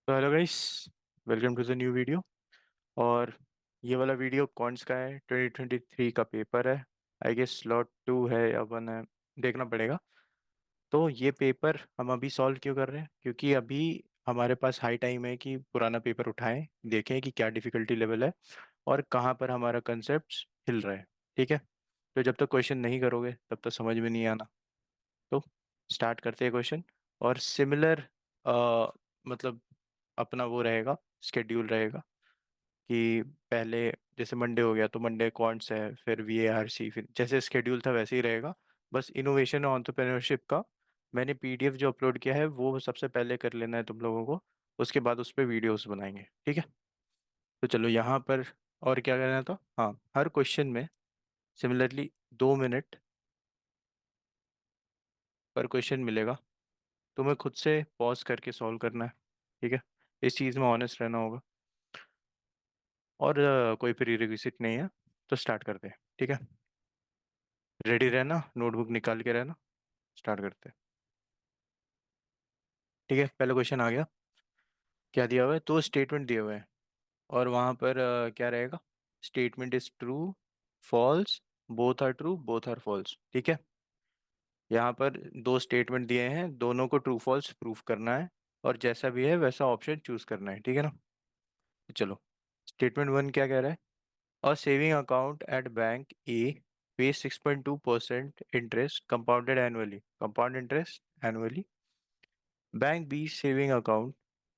तो hello guys, welcome to the new video. और ये वाला वीडियो कौनस का है? 2023 का पेपर है। आई गेस स्लॉट 2 है या 1 है, देखना पड़ेगा। तो ये पेपर हम अभी सॉल्व क्यों कर रहे हैं? क्योंकि अभी हमारे पास हाई टाइम है कि पुराना पेपर उठाएं, देखें कि क्या डिफ़िकल्टी लेवल है और कहाँ पर हमारा कंसेप्ट हिल रहा है। ठीक है। तो जब तक क्वेश्चन नहीं करोगे तब तक समझ में नहीं आना। तो स्टार्ट करते हैं क्वेश्चन। और सिमिलर मतलब अपना वो रहेगा, स्केड्यूल रहेगा कि पहले जैसे मंडे हो गया तो मंडे कॉन्ट्स है, फिर वीएआरसी, फिर जैसे स्केड्यूल था वैसे ही रहेगा। बस इनोवेशन और एंटरप्रेन्योरशिप का मैंने पीडीएफ जो अपलोड किया है वो सबसे पहले कर लेना है तुम लोगों को। उसके बाद उस पर वीडियोस बनाएंगे, ठीक है। तो चलो यहाँ पर और क्या करना था। हाँ, हर क्वेश्चन में सिमिलरली 2 मिनट पर क्वेश्चन मिलेगा। तुम्हें खुद से पॉज करके सॉल्व करना है, ठीक है। इस चीज़ में ऑनेस्ट रहना होगा। और कोई प्री रिक्विजिट नहीं है। तो स्टार्ट करते हैं, ठीक है। रेडी रहना, नोटबुक निकाल के रहना। स्टार्ट करते हैं, ठीक है। पहला क्वेश्चन आ गया। क्या दिया हुआ है? तो स्टेटमेंट दिए हुए हैं और वहाँ पर क्या रहेगा? Statement is true, false, both are true, both are false, ठीक है। यहाँ पर दो स्टेटमेंट दिए हैं, दोनों को ट्रू फॉल्स प्रूफ करना है और जैसा भी है वैसा ऑप्शन चूज करना है, ठीक है ना। तो चलो, स्टेटमेंट 1 क्या कह रहा है? A saving account at bank A pays 6.2% interest compounded annually. Compound interest annually. Bank B saving account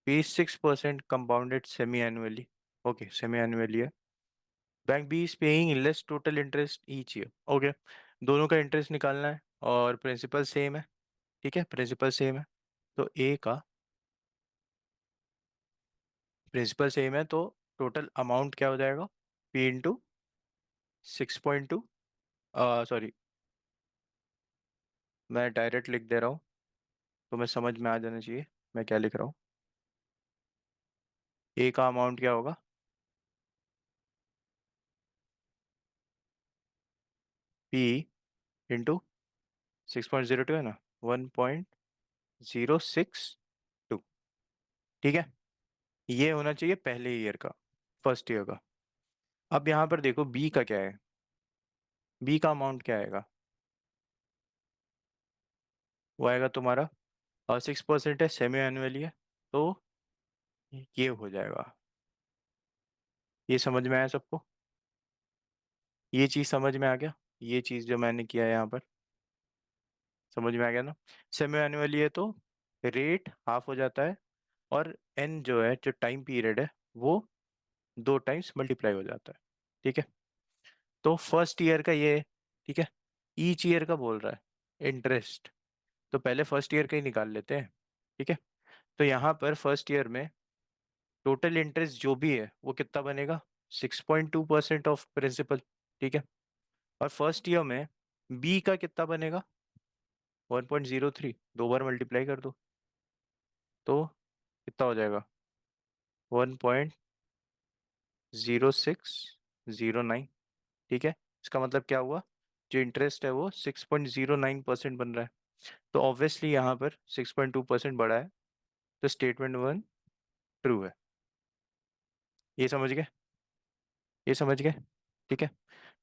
pays 6% compounded semi-annually. Okay, semi-annually है. Bank B is paying less total interest each year. Okay, दोनों का interest निकालना है और principal same है, ठीक है। Principal same है तो ए का प्रिंसिपल सेम है तो टोटल अमाउंट क्या हो जाएगा? पी इंटू 6.2, सॉरी, मैं डायरेक्ट लिख दे रहा हूँ, तुम्हें समझ में आ जाना चाहिए मैं क्या लिख रहा हूँ। ए का अमाउंट क्या होगा? पी इंटू 6.02 है ना, 1.062, ठीक है। ये होना चाहिए पहले ईयर का, फर्स्ट ईयर का। अब यहाँ पर देखो बी का क्या है। बी का अमाउंट क्या आएगा? वो आएगा तुम्हारा 6% है, सेमी एनुअली है, तो ये हो जाएगा। ये समझ में आया सबको? ये चीज़ समझ में आ गया? ये चीज़ जो मैंने किया है यहाँ पर, समझ में आ गया ना। सेमी एनुअली है तो रेट हाफ हो जाता है और एन जो है, जो टाइम पीरियड है, वो 2 टाइम्स मल्टीप्लाई हो जाता है, ठीक है। तो फर्स्ट ईयर का ये, ठीक है। ईच ईयर का बोल रहा है इंटरेस्ट, तो पहले फर्स्ट ईयर का ही निकाल लेते हैं, ठीक है। तो यहाँ पर फर्स्ट ईयर में टोटल इंटरेस्ट जो भी है वो कितना बनेगा? 6.2% ऑफ प्रिंसिपल, ठीक है। और फर्स्ट ईयर में बी का कितना बनेगा? 1.03, दो बार मल्टीप्लाई कर दो तो कितना हो जाएगा? 1.0609, ठीक है। इसका मतलब क्या हुआ? जो इंटरेस्ट है वो 6.09% बन रहा है। तो ऑब्वियसली यहाँ पर 6.2% बढ़ा है, तो स्टेटमेंट 1 ट्रू है। ये समझ गए? ये समझ गए, ठीक है।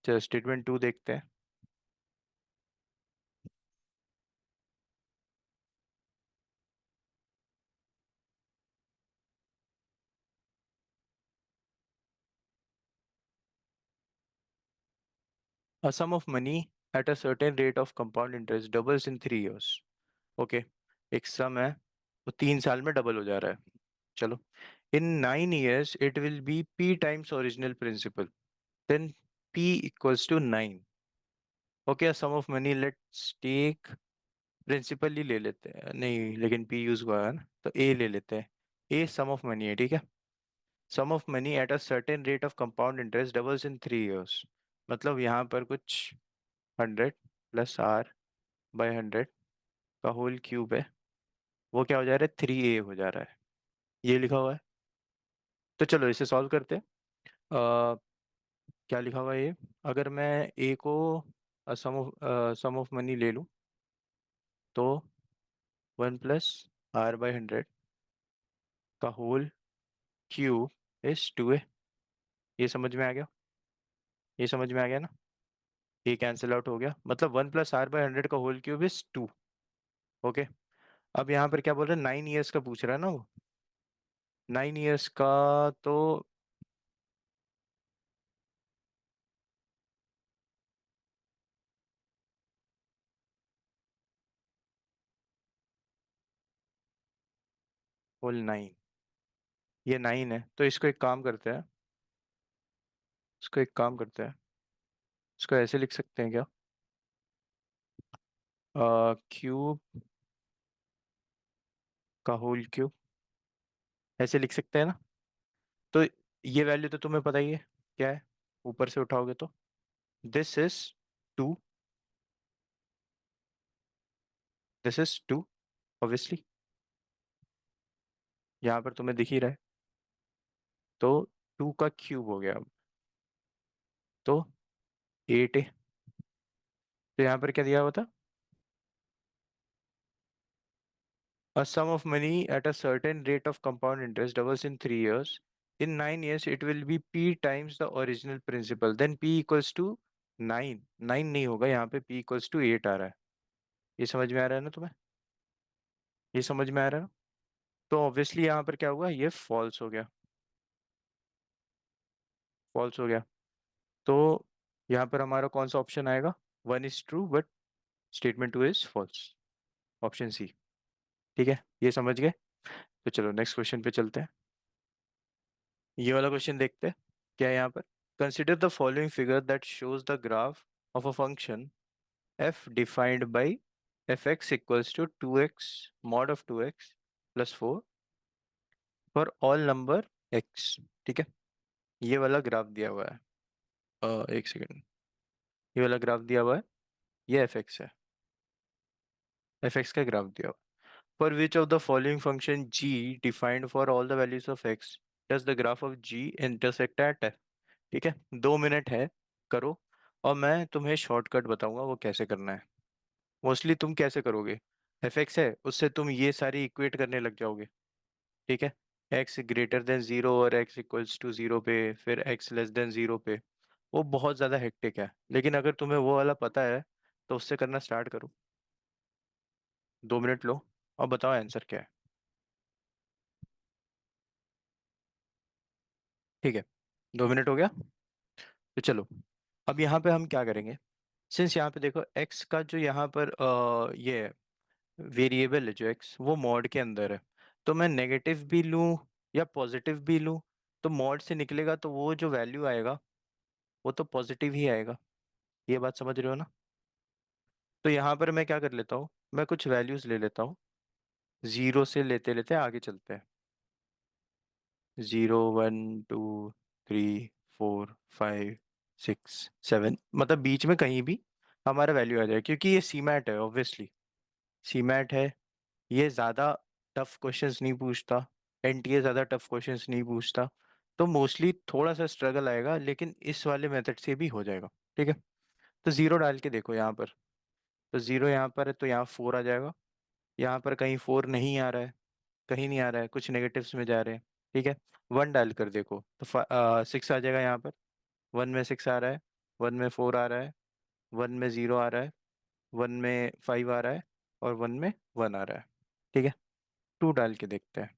चलो स्टेटमेंट 2 देखते हैं। A sum of money at a certain rate of compound interest doubles in 3 years. Okay, एक सम है वो 3 साल में डबल हो जा रहा है। चलो, इन 9 years it will be p times original principal, then p equals to 9. Okay, sum of money let's take, principal ही ले लेते हैं, नहीं लेकिन p यूज हुआ है ना, तो a ले लेते हैं। a सम ऑफ मनी है, ठीक है। Sum of money at a certain rate of compound interest doubles in 3 years। मतलब यहाँ पर कुछ 100 + r/100 का होल क्यूब है, वो क्या हो जा रहा है? 3a हो जा रहा है, ये लिखा हुआ है। तो चलो इसे सॉल्व करते हैं। अ, क्या लिखा हुआ है ये? अगर मैं a को सम ऑफ मनी ले लूँ तो 1 + r/100 का होल क्यूब इज 2a। ये समझ में आ गया? ये समझ में आ गया ना? ये कैंसिल आउट हो गया, मतलब 1 + r/100 का होल क्यूब इज 2। ओके। अब यहाँ पर क्या बोल रहा है, 9 ईयर्स का पूछ रहा है ना वो। 9 ईयर्स का, तो होल 9, ये 9 है, तो इसको एक काम करते हैं, इसको एक काम करते हैं, इसको ऐसे लिख सकते हैं क्या, क्यूब का होल क्यूब, ऐसे लिख सकते हैं ना? तो ये वैल्यू तो तुम्हें पता ही है क्या है, ऊपर से उठाओगे तो this is 2, this is 2 obviously, यहाँ पर तुम्हें दिख ही रहा है। तो 2 का क्यूब हो गया अब, तो 8 है। तो यहाँ पर क्या दिया हुआ था, a sum of money at a certain rate of compound interest doubles in 3 years. In 9 years, it will be p times the original principal. Then p equals to 9। 9 नहीं होगा यहाँ पे, p equals to 8 आ रहा है। ये समझ में आ रहा है ना तुम्हें? ये समझ में आ रहा है ना? तो ऑब्वियसली यहाँ पर क्या हुआ, ये फॉल्स हो गया, फॉल्स हो गया। तो यहाँ पर हमारा कौन सा ऑप्शन आएगा, 1 is true but statement 2 is false, option C. ठीक है, ये समझ गए? तो चलो नेक्स्ट क्वेश्चन पे चलते हैं। ये वाला क्वेश्चन देखते हैं क्या है यहाँ पर। Consider the following figure that shows the graph of a function f defined by fx equals to 2x mod of 2x plus 4 for all number x। ठीक है, ये वाला ग्राफ दिया हुआ है। एक सेकेंड, ये वाला ग्राफ दिया हुआ है, ये fx है, fx का ग्राफ दिया हुआ है। For which of the following function g defined for all the values of x does the graph of g intersect at f? ठीक है, 2 मिनट है, करो। और मैं तुम्हें शॉर्टकट बताऊंगा वो कैसे करना है। मोस्टली तुम कैसे करोगे, एफ एक्स है उससे तुम ये सारी इक्वेट करने लग जाओगे। ठीक है, एक्स ग्रेटर देन जीरो और एक्स इक्वल्स टू जीरो पे, फिर एक्स लेस देन जीरो पे, वो बहुत ज़्यादा हेक्टिक है। लेकिन अगर तुम्हें वो वाला पता है तो उससे करना स्टार्ट करो। 2 मिनट लो और बताओ आंसर क्या है। ठीक है, 2 मिनट हो गया। तो चलो, अब यहाँ पे हम क्या करेंगे, सिंस यहाँ पे देखो एक्स का जो यहाँ पर ये वेरिएबल है जो एक्स, वो मॉड के अंदर है, तो मैं नेगेटिव भी लूँ या पॉजिटिव भी लूँ, तो मॉड से निकलेगा तो वो जो वैल्यू आएगा वो तो पॉजिटिव ही आएगा। ये बात समझ रहे हो ना? तो यहाँ पर मैं क्या कर लेता हूँ, मैं कुछ वैल्यूज ले लेता हूँ, जीरो से लेते लेते आगे चलते हैं। 0 1 2 3 4 5 6 7, मतलब बीच में कहीं भी हमारा वैल्यू आ जाए, क्योंकि ये सीमैट है ऑब्वियसली, सीमैट है, ये ज़्यादा टफ क्वेश्चंस नहीं पूछता, एनटीए ज़्यादा टफ क्वेश्चंस नहीं पूछता। तो मोस्टली थोड़ा सा स्ट्रगल आएगा, लेकिन इस वाले मेथड से भी हो जाएगा। ठीक है, तो ज़ीरो डाल के देखो यहाँ पर, तो ज़ीरो यहाँ पर है तो यहाँ 4 आ जाएगा, यहाँ पर कहीं 4 नहीं आ रहा है, कहीं नहीं आ रहा है, कुछ नेगेटिव्स में जा रहे हैं। ठीक है, 1 डाल कर देखो तो 6 आ जाएगा यहाँ पर, 1 में 6 आ रहा है, 1 में 4 आ रहा है, 1 में 0 आ रहा है, 1 में 5 आ रहा है, और 1 में 1 आ रहा है। ठीक है, 2 डाल के देखते हैं,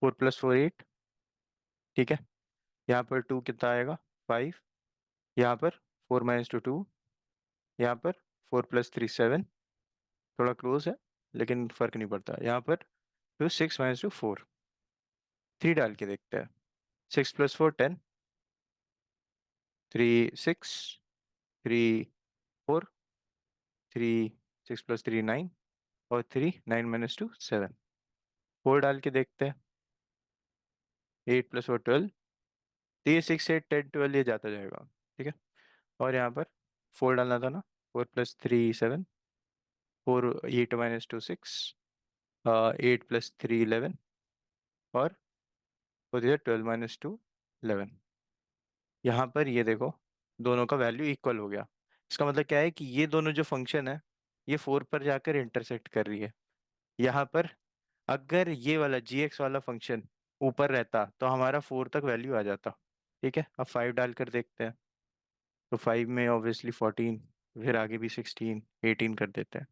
4 + 4 8। ठीक है, यहाँ पर 2 कितना आएगा, 5। यहाँ पर 4 - 2 2, यहाँ पर 4 + 3 7, थोड़ा क्लोज है लेकिन फर्क नहीं पड़ता। यहाँ पर फिर 6 - 2 4, 3 डाल के देखते हैं, 6 + 4 10, 3 6, 3 4, 3 6 + 3 9, और 3 9 - 2 7, 4 डाल के देखते हैं, 8 + 4 12, तो ये 6 8 10 12 ये जाता जाएगा। ठीक है, और यहाँ पर 4 डालना था ना, 4 + 3 7, 4 8 - 2 6, 8 + 3 11, और हो दिया 12 - 2 11। यहाँ पर ये देखो, दोनों का वैल्यू इक्वल हो गया। इसका मतलब क्या है कि ये दोनों जो फंक्शन है, ये 4 पर जाकर इंटरसेक्ट कर रही है। यहाँ पर अगर ये वाला जी एक्स वाला फंक्शन ऊपर रहता तो हमारा 4 तक वैल्यू आ जाता। ठीक है, अब 5 डालकर देखते हैं। तो 5 में ऑब्वियसली 14, फिर आगे भी 16, 18 कर देते हैं।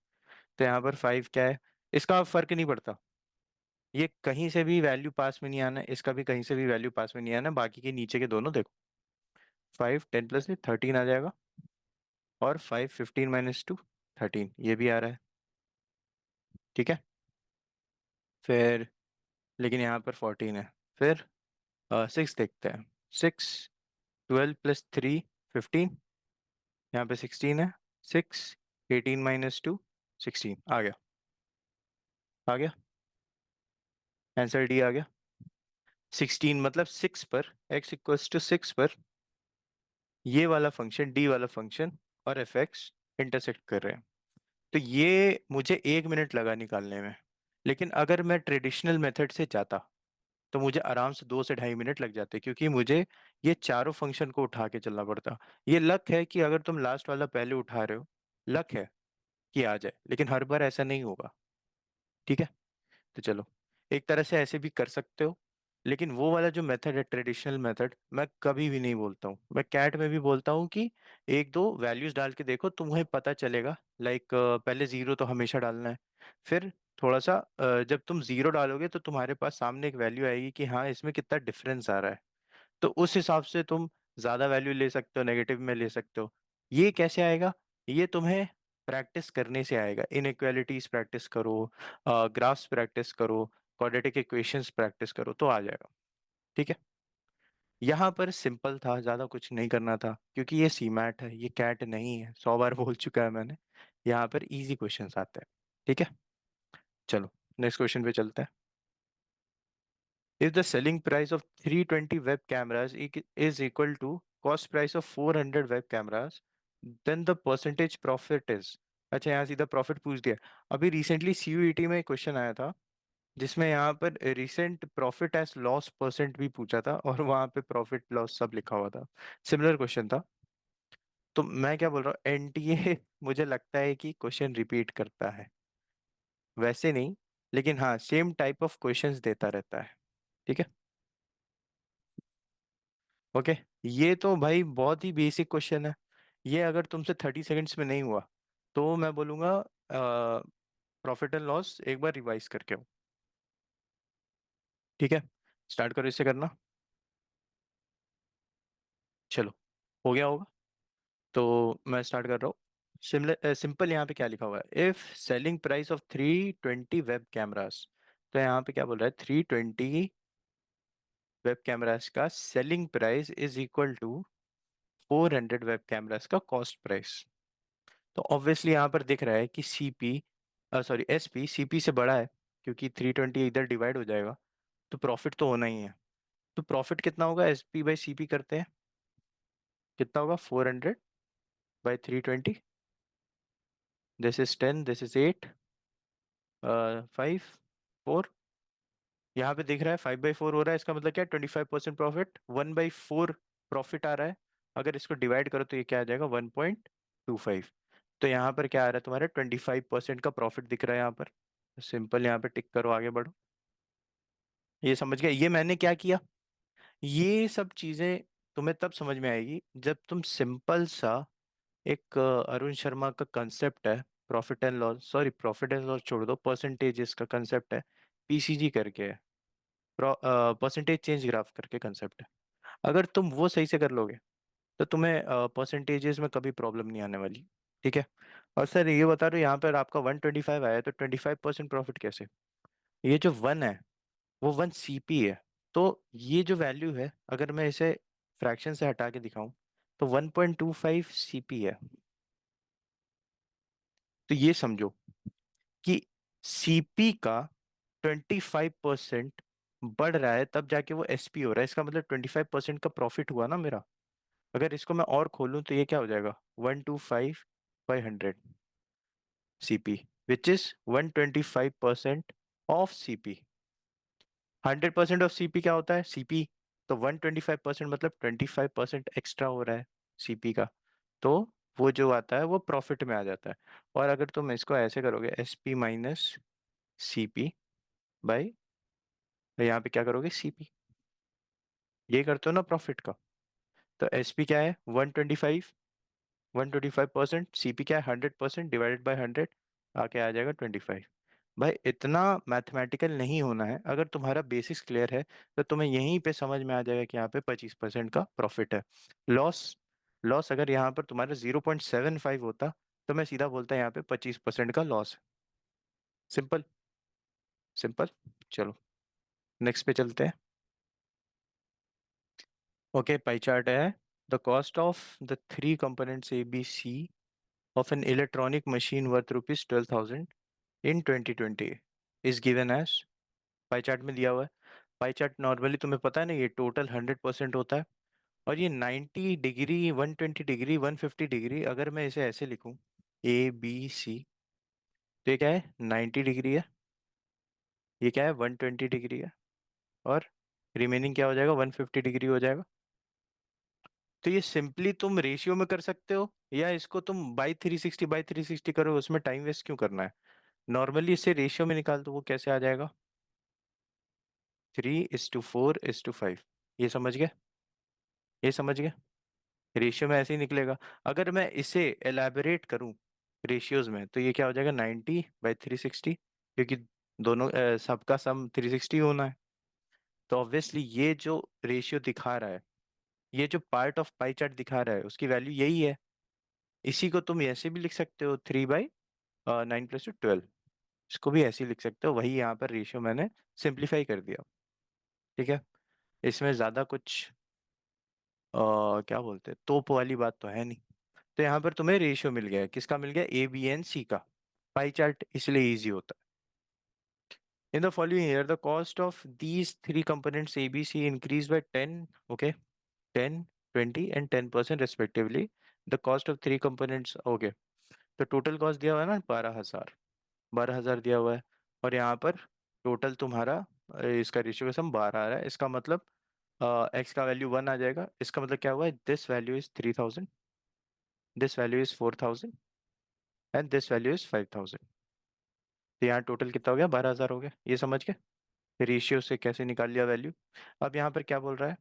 तो यहाँ पर 5 क्या है, इसका अब फर्क नहीं पड़ता। ये कहीं से भी वैल्यू पास में नहीं आना है, इसका भी कहीं से भी वैल्यू पास में नहीं आना है, बाकी के नीचे के दोनों देखो। 5 10 प्लस 13 आ जाएगा, और 5 15 माइनस 2 13, ये भी आ रहा है। ठीक है, फिर लेकिन यहाँ पर 14 है। फिर 6 देखते हैं। 6 12 प्लस 3 15, यहाँ पे 16 है। 6 18 माइनस 2 16, आ गया। आ गया, आंसर डी आ गया। 16 मतलब 6 पर, x इक्वल्स टू 6 पर ये वाला फंक्शन, डी वाला फंक्शन और एफ एक्स इंटरसेक्ट कर रहे हैं। तो ये मुझे 1 मिनट लगा निकालने में। लेकिन अगर मैं ट्रेडिशनल मेथड से जाता तो मुझे आराम से 2 से ढाई मिनट लग जाते, क्योंकि मुझे ये चारों फंक्शन को उठा के चलना पड़ता। ये लक है कि अगर तुम लास्ट वाला पहले उठा रहे हो, लक है कि आ जाए, लेकिन हर बार ऐसा नहीं होगा। ठीक है, तो चलो, एक तरह से ऐसे भी कर सकते हो। लेकिन वो वाला जो मेथड है, ट्रेडिशनल मेथड, मैं कभी भी नहीं बोलता हूँ। मैं कैट में भी बोलता हूँ कि एक दो वैल्यूज डाल के देखो, तुम्हें पता चलेगा। लाइक पहले जीरो तो हमेशा डालना है। फिर थोड़ा सा जब तुम जीरो डालोगे तो तुम्हारे पास सामने एक वैल्यू आएगी कि हाँ इसमें कितना डिफरेंस आ रहा है। तो उस हिसाब से तुम ज्यादा वैल्यू ले सकते हो, नेगेटिव में ले सकते हो। ये कैसे आएगा? ये तुम्हें प्रैक्टिस करने से आएगा। इनइक्वालिटीज प्रैक्टिस करो, ग्राफ्स प्रैक्टिस करो, क्वाड्रेटिक इक्वेशंस प्रैक्टिस करो, तो आ जाएगा। ठीक है, यहाँ पर सिंपल था, ज्यादा कुछ नहीं करना था, क्योंकि ये सी मैट है, ये कैट नहीं है, 100 बार बोल चुका है मैंने। यहाँ पर इजी क्वेश्चंस आते हैं। ठीक है, चलो नेक्स्ट क्वेश्चन पे चलते हैं। If the selling price of 320 web cameras is equal to cost price of 400 web cameras, then the percentage profit is। अच्छा, यहाँ सीधा प्रॉफिट पूछ दिया। अभी रिसेंटली सीयूईटी में क्वेश्चन आया था जिसमें यहाँ पर recent profit as loss percent भी पूछा था, और वहाँ पे प्रॉफिट लॉस सब लिखा हुआ था। सिमिलर क्वेश्चन था। तो मैं क्या बोल रहा हूँ, एनटीए मुझे लगता है कि क्वेश्चन रिपीट करता है। वैसे नहीं, लेकिन हाँ सेम टाइप ऑफ क्वेश्चंस देता रहता है। ठीक है, ओके। ये तो भाई बहुत ही बेसिक क्वेश्चन है। ये अगर तुमसे 30 सेकंड्स में नहीं हुआ तो मैं बोलूँगा प्रॉफिट एंड लॉस एक बार रिवाइज करके आओ। ठीक है, स्टार्ट करो इससे करना। चलो, हो गया होगा। तो मैं स्टार्ट कर रहा हूँ। सिंपल यहाँ पे क्या लिखा हुआ है, if selling price of 320 web cameras. तो यहाँ पे क्या बोल रहा है, 320 वेब कैमरास का selling price is equal to 400 web cameras का कॉस्ट प्राइस। तो ऑब्वियसली यहाँ पर दिख रहा है कि सीपी, सॉरी एसपी सीपी से बड़ा है, क्योंकि 320 इधर डिवाइड हो जाएगा, तो प्रॉफिट तो होना ही है। तो प्रॉफिट कितना होगा, एसपी बाई सीपी करते हैं, कितना होगा, 400/320। This is 10, this is 8, 5 4। यहाँ पे दिख रहा है 5/4 हो रहा है, इसका मतलब क्या है, 25% प्रॉफिट, 1/4 प्रॉफिट आ रहा है। अगर इसको डिवाइड करो तो ये क्या आ जाएगा, 1.25। तो यहाँ पर क्या आ रहा है, तुम्हारे 25% का प्रॉफिट दिख रहा है यहाँ पर। सिंपल, यहाँ पे टिक करो, आगे बढ़ो। ये समझ गए, ये मैंने क्या किया। ये सब चीजें तुम्हें तब समझ में आएगी जब तुम सिंपल सा एक अरुण शर्मा का कंसेप्ट है, profit and loss, sorry profit and loss छोड़ दो, परसेंटेजेस का कंसेप्ट है, पीसीजी करके है, परसेंटेज चेंज ग्राफ करके कंसेप्ट है। अगर तुम वो सही से कर लोगे तो तुम्हें परसेंटेजेस में कभी प्रॉब्लम नहीं आने वाली। ठीक है, और सर ये बता रहे हो यहाँ पर आपका 125 आया, तो 25% प्रॉफिट कैसे? ये जो 1 है वो 1 सीपी है। तो ये जो वैल्यू है, अगर मैं इसे फ्रैक्शन से हटा के दिखाऊं तो 1.25 सीपी है। तो ये समझो कि सीपी का 25% बढ़ रहा है, तब जाके वो एसपी हो रहा है। इसका मतलब 25% का प्रॉफिट हुआ ना मेरा। अगर इसको मैं और खोलूं तो ये क्या हो जाएगा, 125/100 CP, which is 125% of CP. 100% of CP क्या होता है, सीपी। तो 125% मतलब 25% एक्स्ट्रा हो रहा है सीपी का। तो वो जो आता है वो प्रॉफिट में आ जाता है। और अगर तुम इसको ऐसे करोगे, एसपी माइनस सीपी बाई तो यहाँ पे क्या करोगे, सीपी। ये करते हो ना प्रॉफिट का। तो एसपी क्या है, 125, 125%। सीपी क्या है, 100% डिवाइडेड बाय 100, आके आ जाएगा 25। भाई इतना मैथमेटिकल नहीं होना है, अगर तुम्हारा बेसिक्स क्लियर है तो तुम्हें यहीं पे समझ में आ जाएगा कि यहाँ पे 25% का प्रॉफिट है। लॉस, लॉस अगर यहाँ पर तुम्हारा 0.75 होता तो मैं सीधा बोलता यहाँ पे 25% का लॉस है। Simple, simple. चलो नेक्स्ट पे चलते हैं। ओके, पाई चार्ट है। The cost of the three components A B C of an electronic machine worth rupees 12,000 in 2020 is given as. Pie chart में दिया हुआ है। पाई चार्ट नॉर्मली तुम्हें पता है ना, ये टोटल 100% होता है। और ये 90 डिग्री, 120 डिग्री, 150 डिग्री, अगर मैं इसे ऐसे लिखूं, ए बी सी, तो ये क्या है, 90 डिग्री है, ये क्या है, 120 डिग्री है, और रिमेनिंग क्या हो जाएगा, 150 डिग्री हो जाएगा। तो ये सिंपली तुम रेशियो में कर सकते हो, या इसको तुम बाई 360 करो, उसमें टाइम वेस्ट क्यों करना है। नॉर्मली इसे रेशियो में निकाल दो, वो कैसे आ जाएगा, 3:4:5। ये समझ गए, ये समझ गए। रेशियो में ऐसे ही निकलेगा। अगर मैं इसे एलैबोरेट करूं रेशियोज में, तो ये क्या हो जाएगा, 90/360, क्योंकि दोनों सबका सम 360 होना है। तो ऑब्वियसली ये जो रेशियो दिखा रहा है, ये जो पार्ट ऑफ पाई चार्ट दिखा रहा है, उसकी वैल्यू यही है। इसी को तुम ऐसे भी लिख सकते हो, 3/9 + 12। इसको भी ऐसे ही लिख सकते हो, वही यहाँ पर रेशियो मैंने सिंप्लीफाई कर दिया। ठीक है, इसमें ज़्यादा कुछ क्या बोलते हैं, तोप वाली बात तो है नहीं। तो यहाँ पर तुम्हें रेशियो मिल गया है, किसका मिल गया, ए बी एन सी का। पाई चार्ट इसलिए इजी होता है। In the following year the cost of these three components A B C increase by 10, okay, 10, 20 and 10% respectively. The cost of three components, okay. तो total cost दिया हुआ है ना, 12,000, 12,000 दिया हुआ है। और यहाँ पर टोटल तुम्हारा इसका रेशियो का सम 12 आ रहा है। इसका मतलब एक्स का वैल्यू 1 आ जाएगा। इसका मतलब क्या हुआ है, this value is 3,000, this value is 4,000 and this value is 5,000। तो यहाँ टोटल कितना हो गया, 12,000 हो गया। ये समझ गए रेशियो से कैसे निकाल लिया वैल्यू। अब यहाँ पर क्या बोल रहा है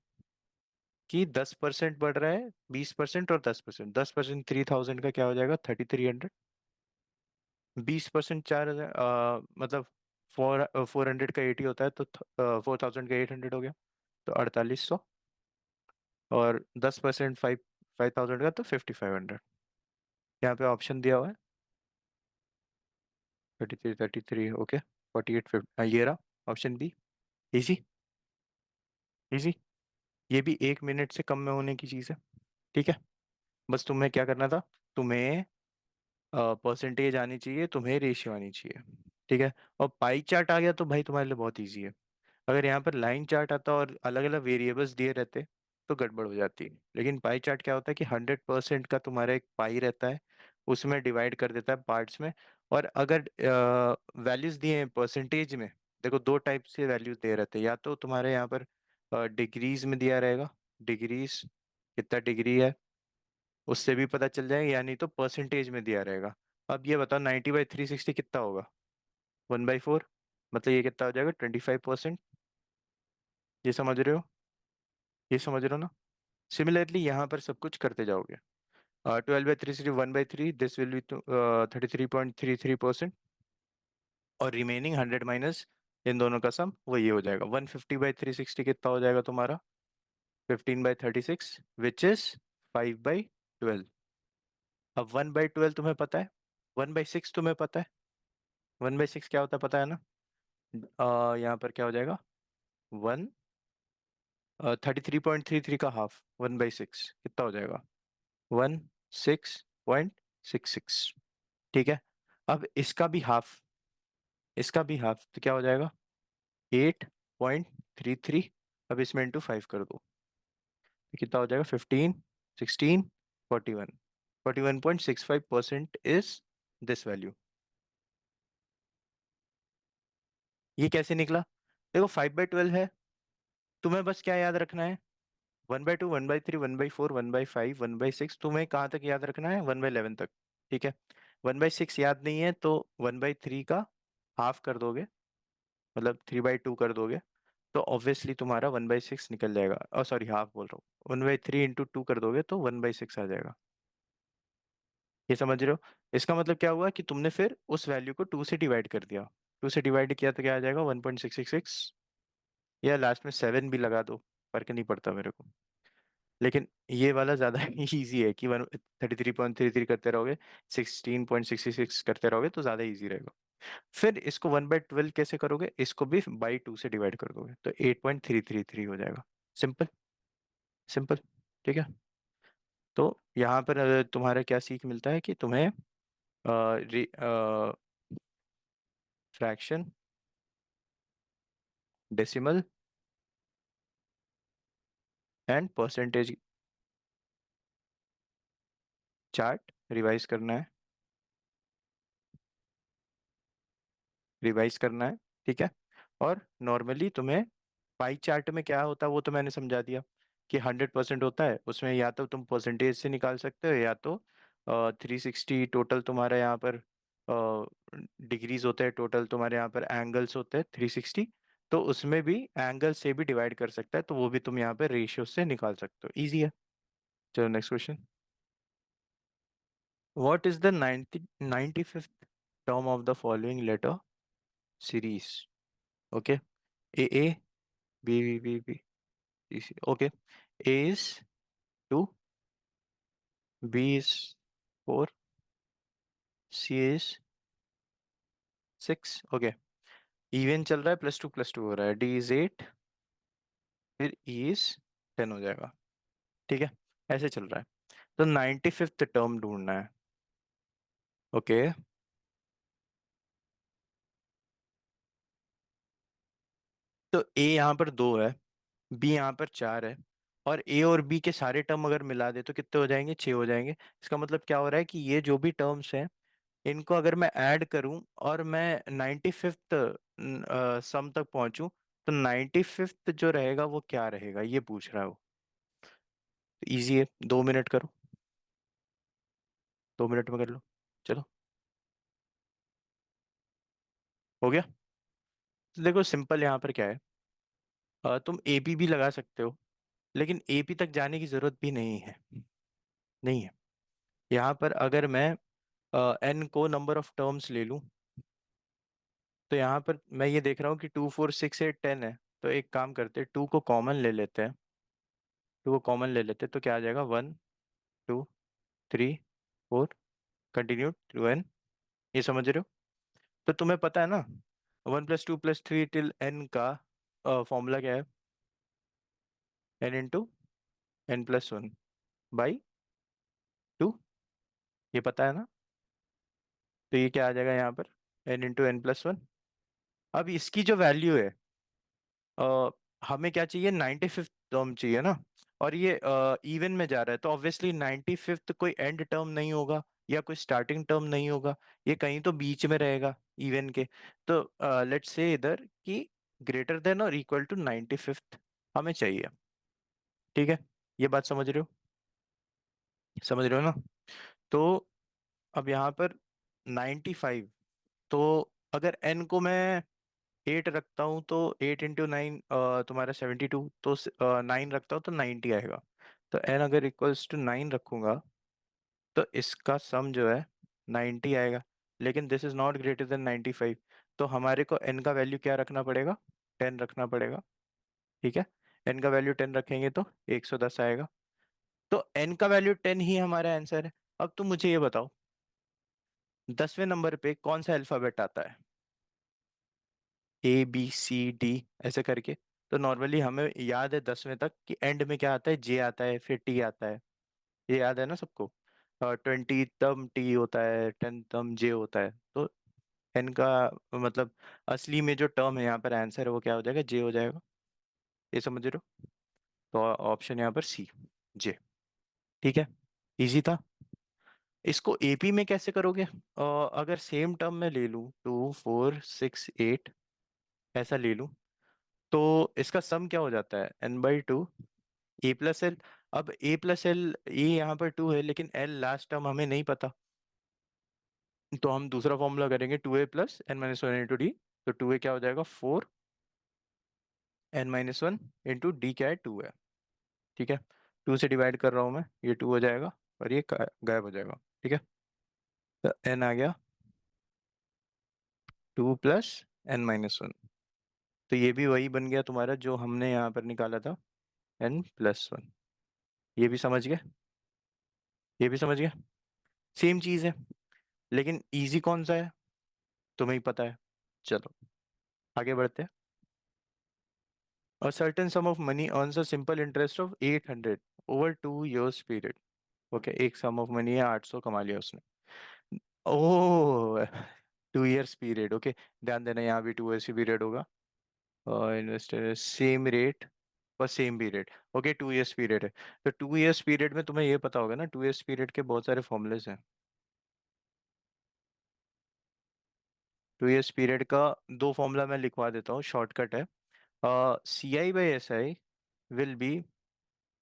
कि 10% बढ़ रहा है, 20% और 10%। 10% 3,000 का क्या हो जाएगा, 3,300। 20% 4,000, मतलब 400 का 80 होता है, तो 4,000 का 800 हो गया, तो 4,800। और 10% 5,000 का, तो 5,500। यहाँ पे ऑप्शन दिया हुआ है 33, 33, ओके, 48, 50, ये रहा ऑप्शन बी। Easy, easy. ये भी 1 मिनट से कम में होने की चीज़ है। ठीक है, बस तुम्हें क्या करना था, तुम्हें परसेंटेज आनी चाहिए, तुम्हें रेशियो आनी चाहिए। ठीक है, और पाई चार्ट आ गया तो भाई तुम्हारे लिए बहुत इजी है। अगर यहाँ पर लाइन चार्ट आता और अलग अलग वेरिएबल्स दिए रहते तो गड़बड़ हो जाती। लेकिन पाई चार्ट क्या होता है कि 100% का तुम्हारा एक पाई रहता है, उसमें डिवाइड कर देता है पार्ट्स में। और अगर वैल्यूज दिए हैं परसेंटेज में, देखो दो टाइप से वैल्यूज दे रहते हैं, या तो तुम्हारे यहाँ पर डिग्रीज में दिया रहेगा, डिग्रीज कितना डिग्री है उससे भी पता चल जाएगा, या नहीं तो परसेंटेज में दिया रहेगा। अब ये बताओ 90/360 कितना होगा, 1/4, मतलब ये कितना हो जाएगा, 25%। ये समझ रहे हो, ये समझ रहे हो ना। सिमिलरली यहाँ पर सब कुछ करते जाओगे। 12/360, 1/3, दिस विल बी 33.33%। और रिमेनिंग 100 माइनस इन दोनों का सम वो ये हो जाएगा। 150/360 कितना हो जाएगा तुम्हारा, 15/36, विच इज 5/12। अब 1/12 तुम्हें पता है, 1/6 तुम्हें पता है। 1/6 क्या होता है पता है ना। यहाँ पर क्या हो जाएगा, वन 33.33 का हाफ, 1/6 कितना हो जाएगा, 16.66। ठीक है, अब इसका भी हाफ, इसका भी हाफ, तो क्या हो जाएगा, 8.33। अब इसमें इंटू 5 कर दो, तो कितना हो जाएगा, 15, 16, 41। 41.65% इज दिस वैल्यू। ये कैसे निकला, देखो 5/12 है, तुम्हें बस क्या याद रखना है, 1/2, 1/3, 1/4, 1/5, 1/6। तुम्हें कहाँ तक याद रखना है, 1/11 तक। ठीक है, 1/6 याद नहीं है तो 1/3 का हाफ कर दोगे, मतलब 3/2 कर दोगे। तो ऑब्वियसली तुम्हारा 1/6 निकल जाएगा, और सॉरी हाफ बोल रहा हूँ, 1/3 इंटू टू कर दोगे तो 1/6 आ जाएगा। ये समझ रहे हो? इसका मतलब क्या हुआ कि तुमने फिर उस वैल्यू को टू से डिवाइड कर दिया। टू से डिवाइड किया तो क्या आ जाएगा, 1.666, या लास्ट में 7 भी लगा दो, फर्क नहीं पड़ता मेरे को। लेकिन ये वाला ज़्यादा इजी है कि 133.33 करते रहोगे, 16.66 करते रहोगे तो ज़्यादा इजी रहेगा। फिर इसको 1/12 कैसे करोगे, इसको भी बाई टू से डिवाइड कर दोगे तो 8.333 हो जाएगा। Simple, simple. ठीक है। तो यहाँ पर तुम्हारा क्या सीख मिलता है कि तुम्हें fraction, decimal and percentage chart revise करना है, रिवाइज करना है। ठीक है। और नॉर्मली तुम्हें पाई चार्ट में क्या होता है वो तो मैंने समझा दिया, कि 100% होता है उसमें, या तो तुम परसेंटेज से निकाल सकते हो, या तो 360 टोटल तुम्हारे यहाँ पर डिग्रीज होते हैं, टोटल तुम्हारे यहाँ पर एंगल्स होते हैं 360, तो उसमें भी एंगल से भी डिवाइड कर सकता है, तो वो भी तुम यहाँ पर रेशियो से निकाल सकते हो, इजी है। चलो next question. What is the 95th term of the following letter series? Okay, A B B B B C C, okay. A is 2, B is 4, C is 6। Okay, even चल रहा है, +2 +2 हो रहा है, डी इज 8, फिर E is 10 हो जाएगा। ठीक है, ऐसे चल रहा है। तो 95th टर्म ढूंढना है। ओके, तो ए यहाँ पर 2 है, बी यहाँ पर 4 है, और ए और बी के सारे टर्म अगर मिला दे तो कितने हो जाएंगे, 6 हो जाएंगे। इसका मतलब क्या हो रहा है कि ये जो भी टर्म्स हैं इनको अगर मैं ऐड करूं और मैं 95th सम तक पहुंचूं, तो 95th जो रहेगा वो क्या रहेगा ये पूछ रहा है वो। इजी है, 2 मिनट करो, 2 मिनट में कर लो। चलो, हो गया। तो देखो सिंपल यहाँ पर क्या है, तुम एपी भी लगा सकते हो, लेकिन एपी तक जाने की जरूरत भी नहीं है, नहीं है। यहाँ पर अगर मैं एन को नंबर ऑफ टर्म्स ले लूँ, तो यहाँ पर मैं ये देख रहा हूँ कि 2 4 6 8 10 है, तो एक काम करते हैं, टू को कॉमन ले लेते हैं, टू को कॉमन ले लेते हैं तो क्या आ जाएगा, 1 2 3 4, कंटिन्यू टू एन। ये समझ रहे हो? तो तुम्हें पता है ना, 1 + 2 + 3 टिल एन का फॉर्मूला क्या है, n × n+1/2। ये पता है ना? तो ये क्या आ जाएगा यहाँ पर, n × n+1। अब इसकी जो वैल्यू है, अ, हमें क्या चाहिए, 95th टर्म चाहिए ना, और ये इवन में जा रहा है, तो ऑब्वियसली 95th कोई एंड टर्म नहीं होगा या कोई स्टार्टिंग टर्म नहीं होगा, ये कहीं तो बीच में रहेगा इवन के। तो लेट्स से इधर कि ग्रेटर देन और इक्वल टू 95th हमें चाहिए। ठीक है, ये बात समझ रहे हो? समझ रहे हो ना? तो अब यहाँ पर 95, तो अगर n को मैं 8 रखता हूँ तो 8 × 9 तुम्हारा 72, तो 9 रखता हूँ तो 90 आएगा। तो n अगर इक्वल्स टू 9 रखूंगा तो इसका सम जो है 90 आएगा, लेकिन this is not greater than 95, तो हमारे को n का वैल्यू क्या रखना पड़ेगा, 10 रखना पड़ेगा। ठीक है, n का वैल्यू 10 रखेंगे तो 110 आएगा। तो n का वैल्यू 10 ही हमारा आंसर है। अब तुम मुझे ये बताओ, 10वें नंबर पे कौन सा अल्फाबेट आता है, A B C D ऐसे करके? तो नॉर्मली हमें याद है 10वें तक कि एंड में क्या आता है, जे आता है, फिर टी आता है। ये याद है ना सबको? 20 तम टी होता है, 10 तम जे होता है। तो एन का मतलब असली में जो टर्म है यहाँ पर आंसर है वो क्या हो जाएगा, जे हो जाएगा। ये समझ रहे हो? तो ऑप्शन यहाँ पर सी, जे। ठीक है, इजी था। इसको एपी में कैसे करोगे, अगर सेम टर्म में ले लूँ 2 4 6 8 ऐसा ले लूँ, तो इसका सम क्या हो जाता है, n/2 a+l। अब a+l, ए यहाँ पर 2 है लेकिन l लास्ट टर्म हमें नहीं पता, तो हम दूसरा फॉर्मूला करेंगे, 2a + n - 1 × d। तो 2a क्या हो जाएगा, 4, n-1 इंटू डी क्या है, 2 है। ठीक है, 2 से डिवाइड कर रहा हूँ मैं, ये 2 हो जाएगा और ये गायब हो जाएगा। ठीक है, तो n आ गया 2 प्लस n-1। तो ये भी वही बन गया तुम्हारा जो हमने यहाँ पर निकाला था, n+1। ये भी समझ गए, ये भी समझ गए, सेम चीज़ है। लेकिन इजी कौन सा है तुम्हें ही पता है। चलो आगे बढ़ते हैं। A certain sum of money earns a simple interest of 800 over 2 years period. Okay, एक सम ऑफ मनी है, 800 कमा लिया उसने। ओह, 2 years पीरियड, ओके। ध्यान देना, यहाँ भी 2 years पीरियड होगा। और इन्वेस्टर सेम रेट और same period. Okay, 2 years period है। तो 2 years पीरियड में तुम्हें ये पता होगा ना, 2 years पीरियड के बहुत सारे फॉर्मूलेज हैं। 2 years पीरियड का दो फॉर्मूला मैं लिखवा देता हूँ, शॉर्टकट है। CI/SI will be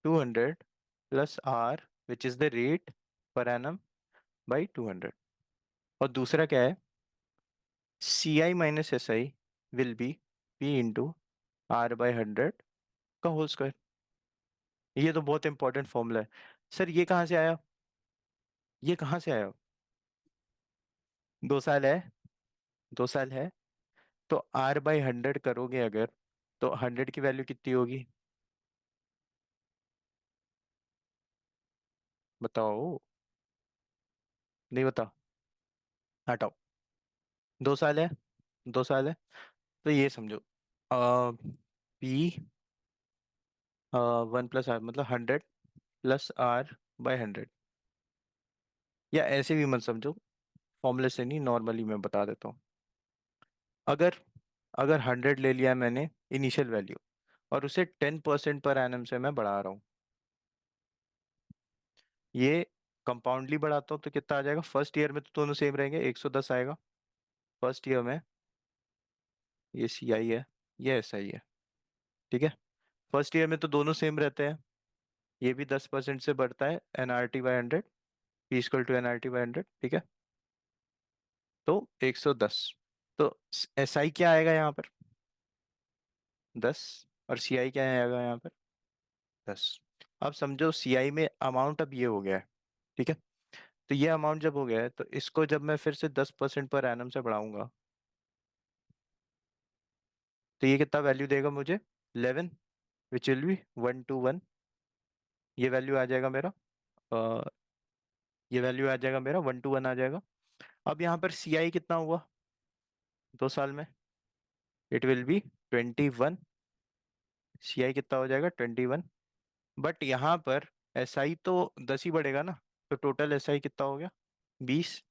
200 plus R which is the rate per annum by 200। और दूसरा क्या है, CI - SI will be P into R by 100 का होल स्क्वायर। ये तो बहुत इंपॉर्टेंट फॉर्मूला है। सर ये कहाँ से आया, ये कहाँ से आया। 2 साल है, 2 साल है। तो R/100 करोगे अगर, तो 100 की वैल्यू कितनी होगी, बताओ। नहीं बता, हटाओ। 2 साल है, 2 साल है। तो ये समझो, P 1 + R मतलब 100 प्लस R/100। या ऐसे भी मत समझो, फॉर्मूले से नहीं, नॉर्मली मैं बता देता हूँ। अगर अगर 100 ले लिया मैंने इनिशियल वैल्यू, और उसे 10% पर एनम से मैं बढ़ा रहा हूँ, ये कंपाउंडली बढ़ाता हूँ तो कितना आ जाएगा। फर्स्ट ईयर में तो दोनों सेम रहेंगे, 110 आएगा फर्स्ट ईयर में। ये CI है, ये SI है। ठीक है, फर्स्ट ईयर में तो दोनों सेम रहते हैं। ये भी 10% से बढ़ता है, NRT/100, P = NRT/100। ठीक है, तो 110। तो SI क्या आएगा यहाँ पर, 10। और CI क्या आएगा यहाँ पर, 10। अब समझो CI में अमाउंट अब ये हो गया है। ठीक है, तो ये अमाउंट जब हो गया है, तो इसको जब मैं फिर से 10% पर एनम से बढ़ाऊंगा, तो ये कितना वैल्यू देगा मुझे, 11, विच विल बी 1 to 1। ये वैल्यू आ जाएगा मेरा, अ, ये वैल्यू आ जाएगा मेरा 1 to 1 आ जाएगा। अब यहाँ पर CI कितना हुआ 2 साल में, इट विल बी 21। CI कितना हो जाएगा, 21। बट यहाँ पर SI तो 10 ही बढ़ेगा ना, तो टोटल SI कितना हो गया, 20।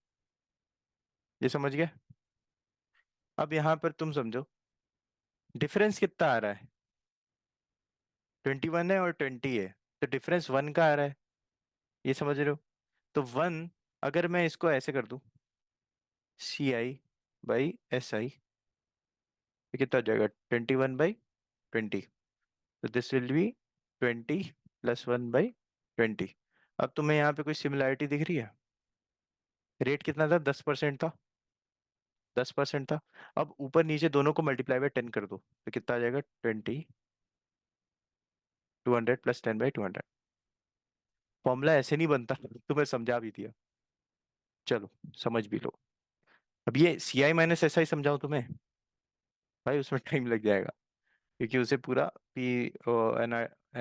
ये समझ गए। अब यहाँ पर तुम समझो, डिफरेंस कितना आ रहा है, 21 है और 20 है, तो डिफरेंस 1 का आ रहा है। ये समझ रहे हो। तो 1, अगर मैं इसको ऐसे कर दूं, CI/SI, तो कितना हो जाएगा, 21/20। तो दिस विल बी 20 + 1/20। अब तुम्हें यहाँ पे कोई सिमिलैरिटी दिख रही है। रेट कितना था, 10% था, 10% था। अब ऊपर नीचे दोनों को ×10 कर दो, तो कितना आ जाएगा, 200 + 10/200। फॉर्मूला ऐसे नहीं बनता, तुम्हें समझा भी दिया। चलो समझ भी लो। अब ये CI - SI समझाओ तुम्हें, भाई उसमें टाइम लग जाएगा, क्योंकि उसे पूरा पी एन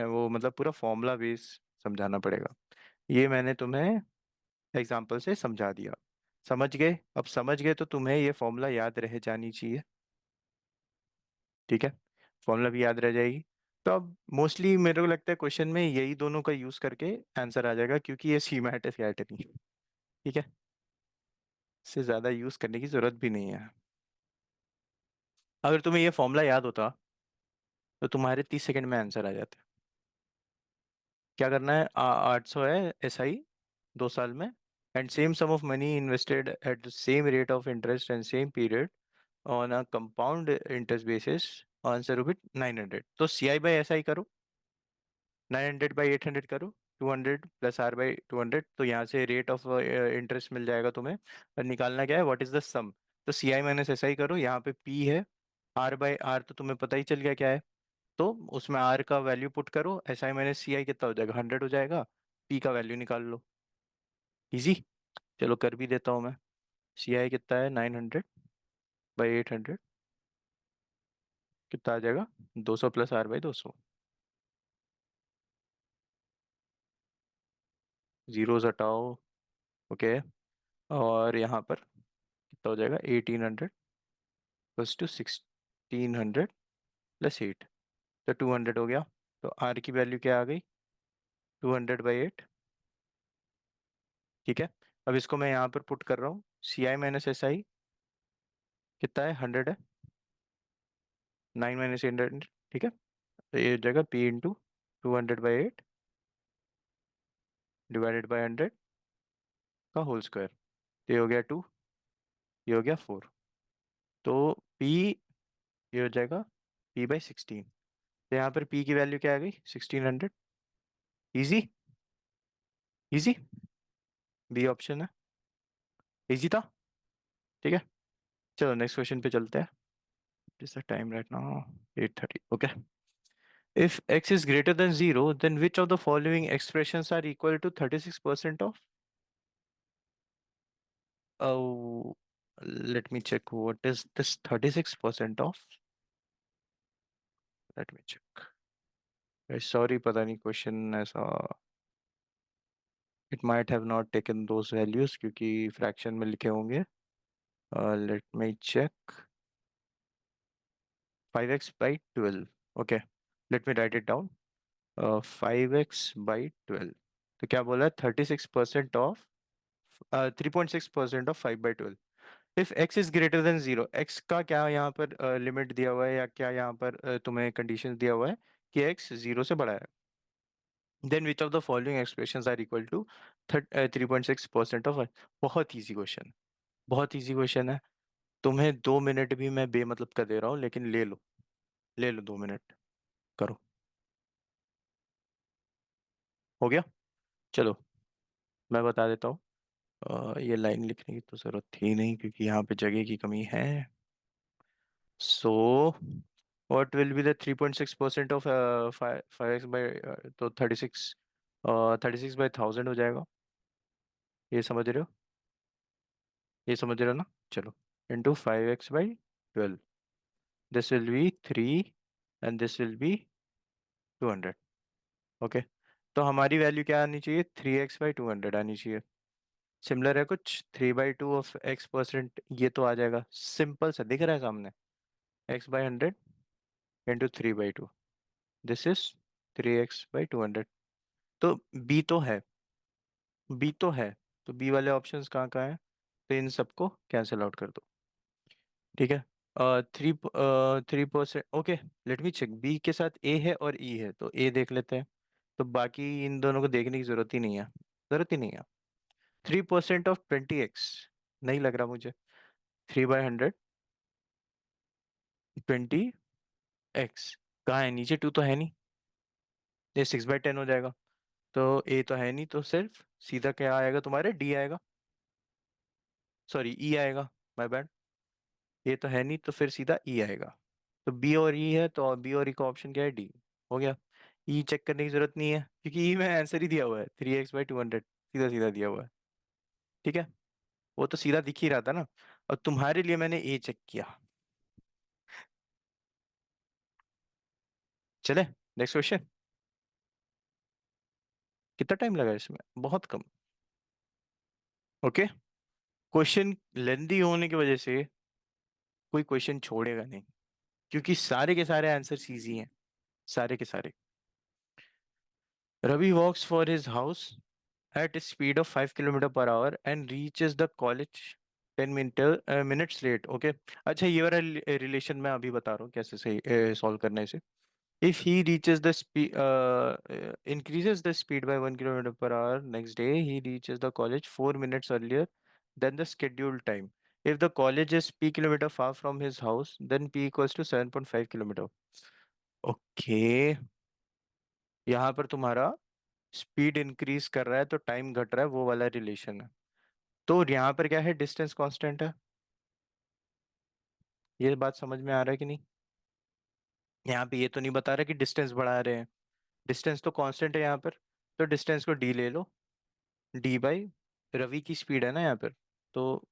वो मतलब पूरा फॉर्मूला बेस समझाना पड़ेगा। ये मैंने तुम्हें एग्जाम्पल से समझा दिया, समझ गए। अब समझ गए तो तुम्हें ये फॉर्मूला याद रह जानी चाहिए। ठीक है, फॉर्मूला भी याद रह जाएगी। तो अब मोस्टली मेरे को लगता है क्वेश्चन में यही दोनों का यूज करके आंसर आ जाएगा, क्योंकि ये सीमैट है, फैट नहीं। ठीक है, इससे ज्यादा यूज करने की जरूरत भी नहीं है। अगर तुम्हें ये फॉर्मूला याद होता, तो तुम्हारे 30 सेकंड में आंसर आ जाता। क्या करना है, 800 है SI 2 साल में, and same sum of money invested at the same rate of interest and same period on a compound interest basis, answer rupee 900। तो CI/SI करो, 900/800 करो, 200 + R/200। तो यहाँ से रेट ऑफ इंटरेस्ट मिल जाएगा तुम्हें, और निकालना क्या है, व्हाट इज द सम। तो CI - SI करो, यहाँ पे P है, R/R तो तुम्हें पता ही चल गया क्या है। तो उसमें आर का वैल्यू पुट करो, एस आई माइनस सी आई कितना हो जाएगा, 100 हो जाएगा। पी का वैल्यू निकाल लो। इजी। चलो कर भी देता हूँ मैं। सी आई कितना है, 900/800, कितना आ जाएगा, 200 प्लस R/200। जीरोस हटाओ। ओके। और यहाँ पर कितना हो जाएगा, 1800 प्लस टू 1600 प्लस 8, तो 200 हो गया। तो आर की वैल्यू क्या आ गई, 200/8। ठीक है। अब इसको मैं यहाँ पर पुट कर रहा हूँ, सी आई माइनस एस आई कितना है, 100 है, 9 - 800। ठीक है। तो ये हो जाएगा P इंटू 200/8 डिवाइडेड बाई 100 का होल स्क्वायर। तो ये हो गया 2, ये हो गया 4। तो P, ये हो जाएगा P/16। तो यहाँ पर P की वैल्यू क्या आ गई, 1600। इजी। इजी। बी ऑप्शन है। इजी था। ठीक है। चलो नेक्स्ट क्वेश्चन पे चलते हैं। Is the time right now? 8:30. Okay. If x is greater than 0, then which of the following expressions are equal to 36% of? Oh, let me check. What is this 36% of? Let me check. Sorry, पता नहीं question ऐसा, it might have not taken those values क्योंकि fraction में लिखे होंगे। Let me check. 5x/12. Okay. Let me write it down. 5x/12। तो क्या बोला है, 36% of 3.6% of 5/12। If x is greater than 0, x का क्या यहाँ पर लिमिट दिया हुआ है, या क्या यहाँ पर तुम्हें कंडीशन दिया हुआ है कि एक्स 0 से बड़ा है, then which of the following expressions are equal to 3.6% of. बहुत इजी क्वेश्चन, बहुत इजी क्वेश्चन है। तुम्हें 2 मिनट भी मैं बेमतलब का दे रहा हूँ, लेकिन ले लो, ले लो 2 मिनट, करो। हो गया। चलो मैं बता देता हूँ। ये लाइन लिखने की तो जरूरत थी नहीं क्योंकि यहाँ पे जगह की कमी है। So what will be the 3.6% of 5x तो 36, 36/1000 हो जाएगा। ये समझ रहे हो, ये समझ रहे हो ना। चलो, into 5x/12, this will B 3 and this will B 200। Okay. तो हमारी वैल्यू क्या आनी चाहिए, 3x/200 आनी चाहिए। सिमिलर है कुछ, 3/2 ऑफ x%, ये तो आ जाएगा, सिंपल सा दिख रहा है सामने, x/100 into 3/2, this is 3x/200। तो बी तो है, बी तो है। तो बी वाले ऑप्शंस कहाँ कहाँ हैं, तो इन सबको कैंसिल आउट कर दो। ठीक है। 3% okay. Let me check, B के साथ ए है और ई है, तो ए देख लेते हैं। तो बाकी इन दोनों को देखने की जरूरत ही नहीं है, जरूरत ही नहीं है। 3% ऑफ 20x, नहीं लग रहा मुझे। 3/100, 20x, कहाँ है नीचे, 2 तो है नहीं, ये 6/10 हो जाएगा। तो ए तो है नहीं, तो सिर्फ सीधा क्या आएगा तुम्हारे, डी आएगा, सॉरी ई आएगा, माय बैड। ये तो है नहीं, तो फिर सीधा ई आएगा। तो बी और ई है, तो बी और ई का ऑप्शन क्या है, डी। हो गया। ई चेक करने की जरूरत नहीं है क्योंकि ई में आंसर ही दिया हुआ है, 3x/200, सीधा सीधा दिया हुआ है। ठीक है। वो तो सीधा दिख ही रहा था ना। और तुम्हारे लिए मैंने ए चेक किया। चले नेक्स्ट क्वेश्चन। कितना टाइम लगा इसमें, बहुत कम। ओके। क्वेश्चन लेंदी होने की वजह से कोई क्वेश्चन छोड़ेगा नहीं, क्योंकि सारे के सारे आंसर इजी हैं, सारे के सारे। Ravi walks for his house at a speed of 5 kilometer per hour and reaches the college 10 minutes late. Okay. अच्छा, ये वाला रिलेशन मैं अभी बता रहा हूँ कैसे सही सॉल्व करना है इसे। If he reaches the speed, increases the speed by 1 kilometer per hour, next day he reaches the college 4 minutes earlier than the scheduled time. If the college is p kilometer far from his house, then p equals to 7.5 kilometer. Okay. यहाँ पर तुम्हारा speed increase कर रहा है तो time घट रहा है, वो वाला रिलेशन है। तो यहाँ पर क्या है, डिस्टेंस कांस्टेंट है। ये बात समझ में आ रहा है कि नहीं, यहाँ पे ये तो नहीं बता रहा कि डिस्टेंस बढ़ा रहे हैं, डिस्टेंस तो कांस्टेंट है यहाँ पर। तो डिस्टेंस को डी ले लो, डी बाई रवि की स्पीड है ना यहाँ पर, तो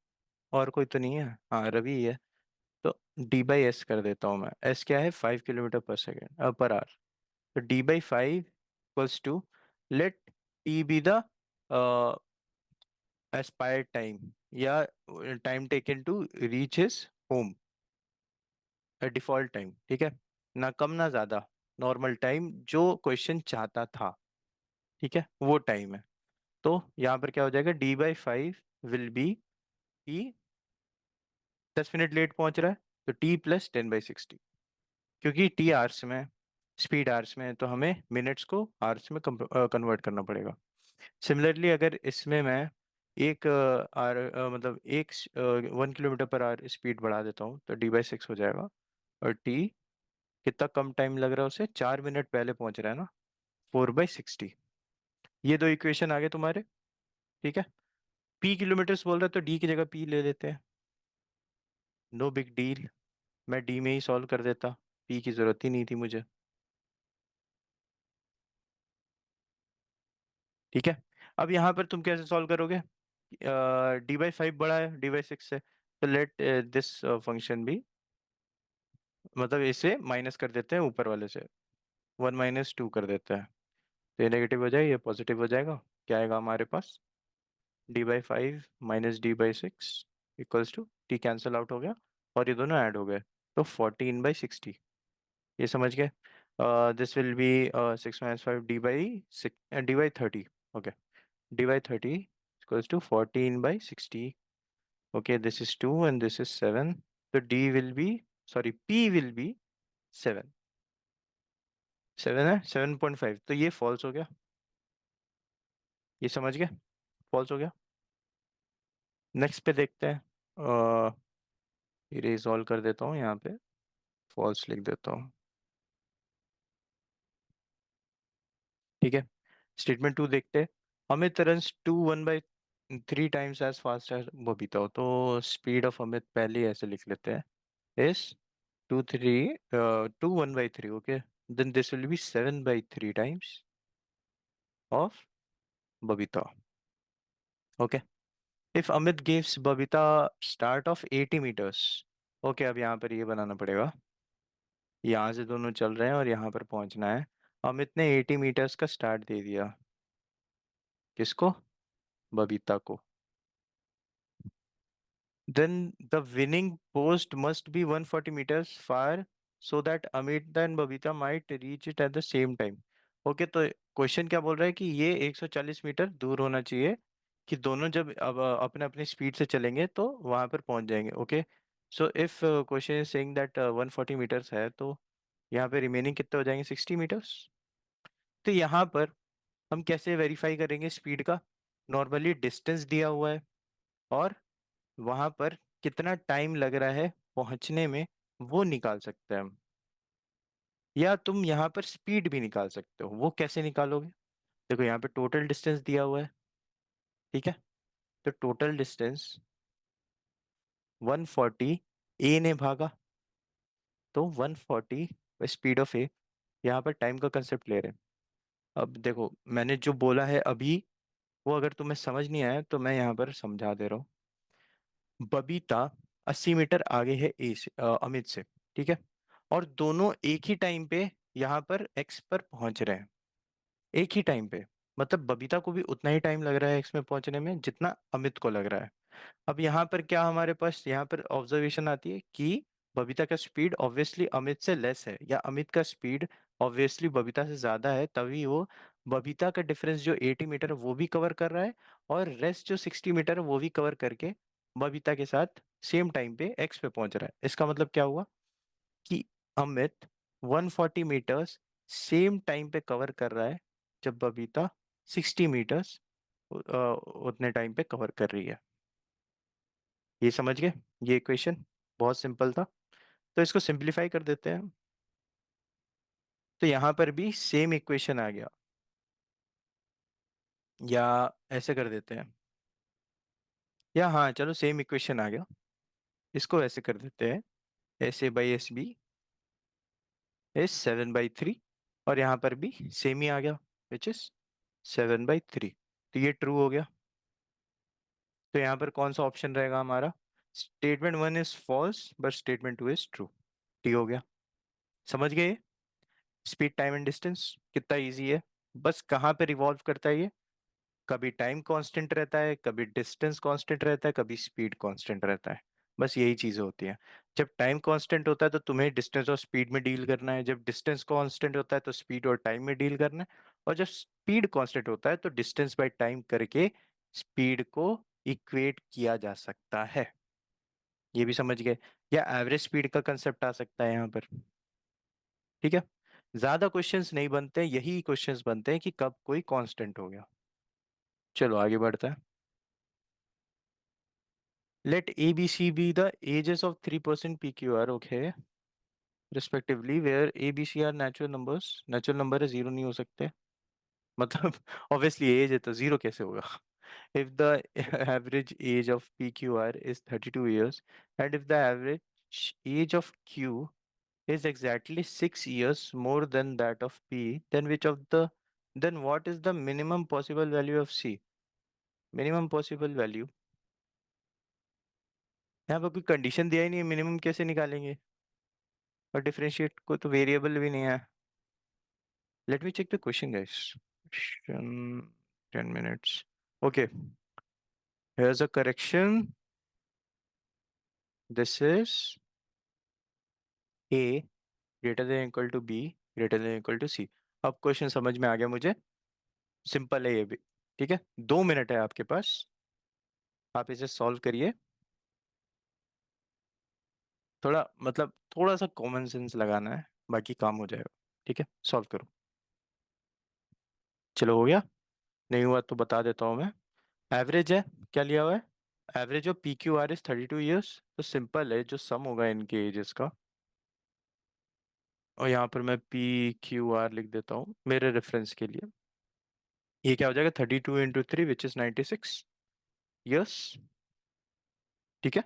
और कोई तो नहीं है, हाँ रवि ही है। तो डी बाई एस कर देता हूँ मैं, एस क्या है 5 किलोमीटर पर सेकेंड पर आवर। तो D by 5 equals to, let T be the aspired time, या time taken to reach his home, default time, ठीक है, ना कम ना ज्यादा, नॉर्मल टाइम जो क्वेश्चन चाहता था, ठीक है वो टाइम है। तो यहाँ पर क्या हो जाएगा, D by 5 will be T, 10 minute late पहुंच रहा है, तो टी प्लस 10/60, क्योंकि टी आवर्स में है, स्पीड आवर्स में है, तो हमें मिनट्स को आवर्स में कन्वर्ट करना पड़ेगा। सिमिलरली अगर इसमें मैं एक मतलब 1 किलोमीटर पर आवर स्पीड बढ़ा देता हूँ, तो डी बाई 6 हो जाएगा। और टी कितना कम टाइम लग रहा है उसे, 4 मिनट पहले पहुंच रहा है ना, 4/60। ये दो इक्वेशन आ गए तुम्हारे, ठीक है। पी किलोमीटर्स बोल रहा है, तो डी की जगह पी ले लेते हैं, नो बिग डील, मैं डी में ही सॉल्व कर देता, पी की जरूरत ही नहीं थी मुझे, ठीक है। अब यहाँ पर तुम कैसे सॉल्व करोगे, डी बाई 5 बड़ा है डी बाई 6 से, तो लेट दिस फंक्शन भी, मतलब इसे माइनस कर देते हैं ऊपर वाले से, 1 - 2 कर देते हैं, तो ये नेगेटिव हो जाएगा, ये पॉजिटिव हो जाएगा। क्या आएगा हमारे पास, D by 5 minus D by 6 equals to, T cancel out हो गया और ये दोनों ऐड हो गए, तो 14/60। ये समझ गए, this will be 6 - 5 D by 30, okay, D by 30 equals to 14/60, okay, this is 2 and this is 7, so d will be, sorry, p will be 7, 7 है 7.5, तो ये फॉल्स हो गया, ये समझ गए, फॉल्स हो गया। नेक्स्ट पे देखते हैं, ये सॉल्व कर देता हूँ, यहाँ पे फॉल्स लिख देता हूँ, ठीक है। स्टेटमेंट 2 देखते हैं, Amit runs two 1/3 times as fast as Babita हो, तो स्पीड ऑफ अमित पहले ही ऐसे लिख लेते हैं, is 1/3, okay, then this will be 7/3 times of Babita. Okay. If Amit gives Babita start of 80 meters. Okay, अब यहाँ पर ये बनाना पड़ेगा, यहाँ से दोनों चल रहे हैं और यहाँ पर पहुंचना है। अमित ने 80 मीटर्स का स्टार्ट दे दिया, किसको, बबीता को। Then the winning post must be 140 meters far so that Amrita and Babita might reach it at the same time. Okay, तो क्वेश्चन क्या बोल रहा है कि ये 140 मीटर दूर होना चाहिए, कि दोनों जब अब अपने अपने स्पीड से चलेंगे तो वहां पर पहुंच जाएंगे। Okay, so if question is saying that 140 meters है, तो यहाँ पे रिमेनिंग कितने हो जाएंगे, 60 मीटर्स। तो यहाँ पर हम कैसे वेरीफाई करेंगे स्पीड का, नॉर्मली डिस्टेंस दिया हुआ है और वहां पर कितना टाइम लग रहा है पहुंचने में, वो निकाल सकते हैं हम। या तुम यहाँ पर स्पीड भी निकाल सकते हो, वो कैसे निकालोगे, देखो यहाँ पे टोटल डिस्टेंस दिया हुआ है, ठीक है। तो टोटल डिस्टेंस 140, ए ने भागा, तो 140 स्पीड ऑफ ए, यहाँ पर टाइम का कंसेप्ट ले रहे हैं। अब देखो मैंने जो बोला है अभी, वो अगर तुम्हें समझ नहीं आया तो मैं यहाँ पर समझा दे रहा हूँ। बबीता 80 मीटर आगे है ए से, अमित से, ठीक है, और दोनों एक ही टाइम पे यहाँ पर एक्स पर पहुंच रहे हैं, एक ही टाइम पे, मतलब बबीता को भी उतना ही टाइम लग रहा है एक्स में पहुंचने में जितना अमित को लग रहा है। अब यहाँ पर क्या हमारे पास यहाँ पर ऑब्जर्वेशन आती है कि बबीता का स्पीड ऑब्वियसली अमित से लेस है, या अमित का स्पीड ऑब्वियसली बबीता से ज्यादा है, तभी वो बबीता का डिफरेंस जो 80 मीटर है वो भी कवर कर रहा है, और रेस्ट जो 60 मीटर है वो भी कवर करके बबीता के साथ सेम टाइम पे एक्स पे पहुंच रहा है। इसका मतलब क्या हुआ कि अमित 140 मीटर्स सेम टाइम पे कवर कर रहा है, जब बबीता 60 मीटर्स उतने टाइम पे कवर कर रही है। ये समझ गए, ये इक्वेशन बहुत सिंपल था, तो इसको सिंपलीफाई कर देते हैं, तो यहाँ पर भी सेम इक्वेशन आ गया, या ऐसे कर देते हैं, या हाँ चलो सेम इक्वेशन आ गया, इसको ऐसे कर देते हैं, ऐसे बाई एस बी, इज 7/3, और यहाँ पर भी सेम ही आ गया, विच इज 7/3। तो ये ट्रू हो गया। तो यहाँ पर कौन सा ऑप्शन रहेगा हमारा? Statement 1 is false but statement 2 is true. T हो गया। समझ गए? स्पीड टाइम एंड डिस्टेंस कितना इजी है। बस कहाँ पे रिवॉल्व करता है ये? कभी टाइम कांस्टेंट रहता है, कभी डिस्टेंस कांस्टेंट रहता है, कभी स्पीड कांस्टेंट रहता है। बस यही चीजें होती हैं। जब टाइम कांस्टेंट होता है तो तुम्हें डिस्टेंस और स्पीड में डील करना है, जब डिस्टेंस कांस्टेंट होता है तो स्पीड और टाइम में डील करना है, और जब स्पीड कांस्टेंट होता है तो डिस्टेंस बाय टाइम करके स्पीड को इक्वेट किया जा सकता है। ये भी समझ गए? या एवरेज स्पीड का कंसेप्ट आ सकता है यहाँ पर। ठीक है। ज्यादा क्वेश्चंस नहीं बनते, यही क्वेश्चंस बनते हैं कि कब कोई कांस्टेंट हो गया। चलो आगे बढ़ते हैं। Let ABC be the ages of 3% PQR, okay, respectively, where ABC are natural numbers. Natural number है, जीरो नहीं हो सकते। मतलब obviously एज है तो जीरो कैसे होगा? If the average age of PQR is 32 years and if the average age of Q is exactly 6 years more than that of P, then what is the minimum possible value of C? Minimum possible value, यहाँ पर कोई condition दिया ही नहीं है, minimum कैसे निकालेंगे? और differentiate को तो वेरिएबल भी नहीं है। Let me check the question guys. Question 10 minutes. Okay, here's a correction. This is A greater than equal to B greater than equal to C. अब क्वेश्चन समझ में आ गया मुझे। सिंपल है ये भी। ठीक है, 2 मिनट है आपके पास, आप इसे सॉल्व करिए। थोड़ा मतलब थोड़ा सा कॉमन सेंस लगाना है, बाकी काम हो जाएगा। ठीक है, सॉल्व करो। चलो हो गया। नहीं हुआ तो बता देता हूँ मैं। एवरेज है, क्या लिया हुआ है? Average of PQR is 32 years। तो सिंपल है, जो सम होगा इनके एजेस का, और यहाँ पर मैं PQR लिख देता हूँ मेरे रेफरेंस के लिए। ये क्या हो जाएगा? 32 × 3 विच इज 96 years। ठीक है।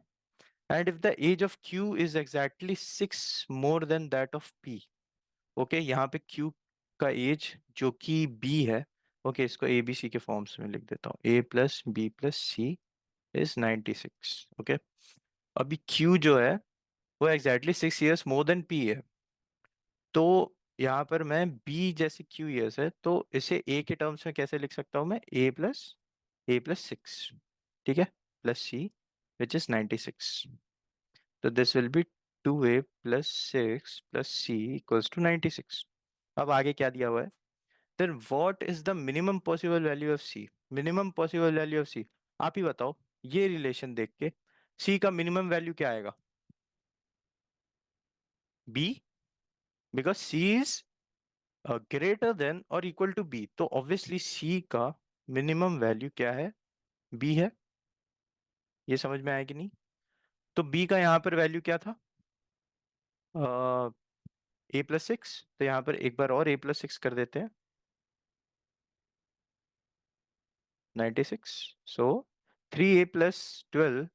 And if the age of Q is exactly 6 more than that of P। Okay, यहाँ पे Q का एज जो कि B है, ओके, इसको ABC के फॉर्म्स में लिख देता हूँ। A+B+C is 96। ओके, अभी Q जो है वो exactly 6 years more than P है। तो यहाँ पर मैं B जैसे Q years है तो इसे A के टर्म्स में कैसे लिख सकता हूँ मैं? A+6। ठीक है, +C विच इज 96। तो this will be 2A+6+C equals to 96। अब आगे क्या दिया हुआ है? Then what is the minimum possible value of C? Minimum possible value of C, आप ही बताओ। ये रिलेशन देख के C का मिनिमम वैल्यू क्या आएगा? B, because C is greater than और इक्वल टू B, तो ऑब्वियसली C का मिनिमम वैल्यू क्या है? B है। ये समझ में आया कि नहीं? तो B का यहाँ पर वैल्यू क्या था? A+6। तो यहाँ पर एक बार और A+6 कर देते हैं, 96। So 3A+12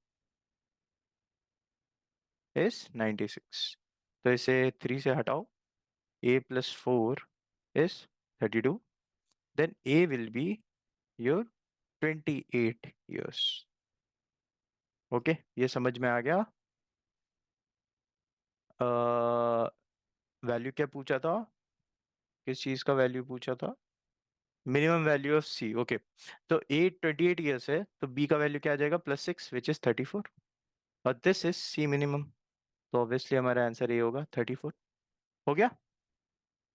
is 96। तो इसे 3 से हटाओ, A+4 is 32। Then A will be your 28 years। Okay, ये समझ में आ गया। वैल्यू क्या पूछा था? किस चीज का वैल्यू पूछा था? Minimum value of C। Okay, तो A 28 years है तो B का वैल्यू क्या आ जाएगा? +6 विच इज 34, और दिस इज C मिनिमम। तो ऑब्वियसली हमारा आंसर ये होगा 34। हो गया?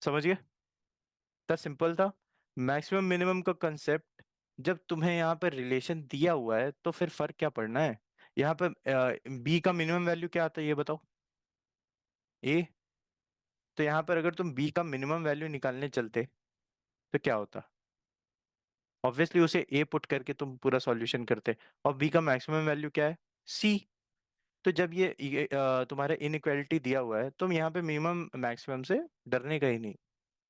समझ गए? इतना सिंपल था। मैक्सिमम मिनिमम का कंसेप्ट, जब तुम्हें यहाँ पर रिलेशन दिया हुआ है तो फिर फर्क क्या पड़ना है? यहाँ पर B का मिनिमम वैल्यू क्या आता है ये बताओ? A। तो यहाँ पर अगर तुम B का मिनिमम वैल्यू निकालने चलते तो क्या होता? ऑब्वियसली उसे A पुट करके तुम पूरा सॉल्यूशन करते, और B का मैक्सिमम वैल्यू क्या है? C। तो जब ये तुम्हारा इनइक्वालिटी दिया हुआ है, तुम यहाँ पे मिनिमम मैक्सिमम से डरने का ही नहीं,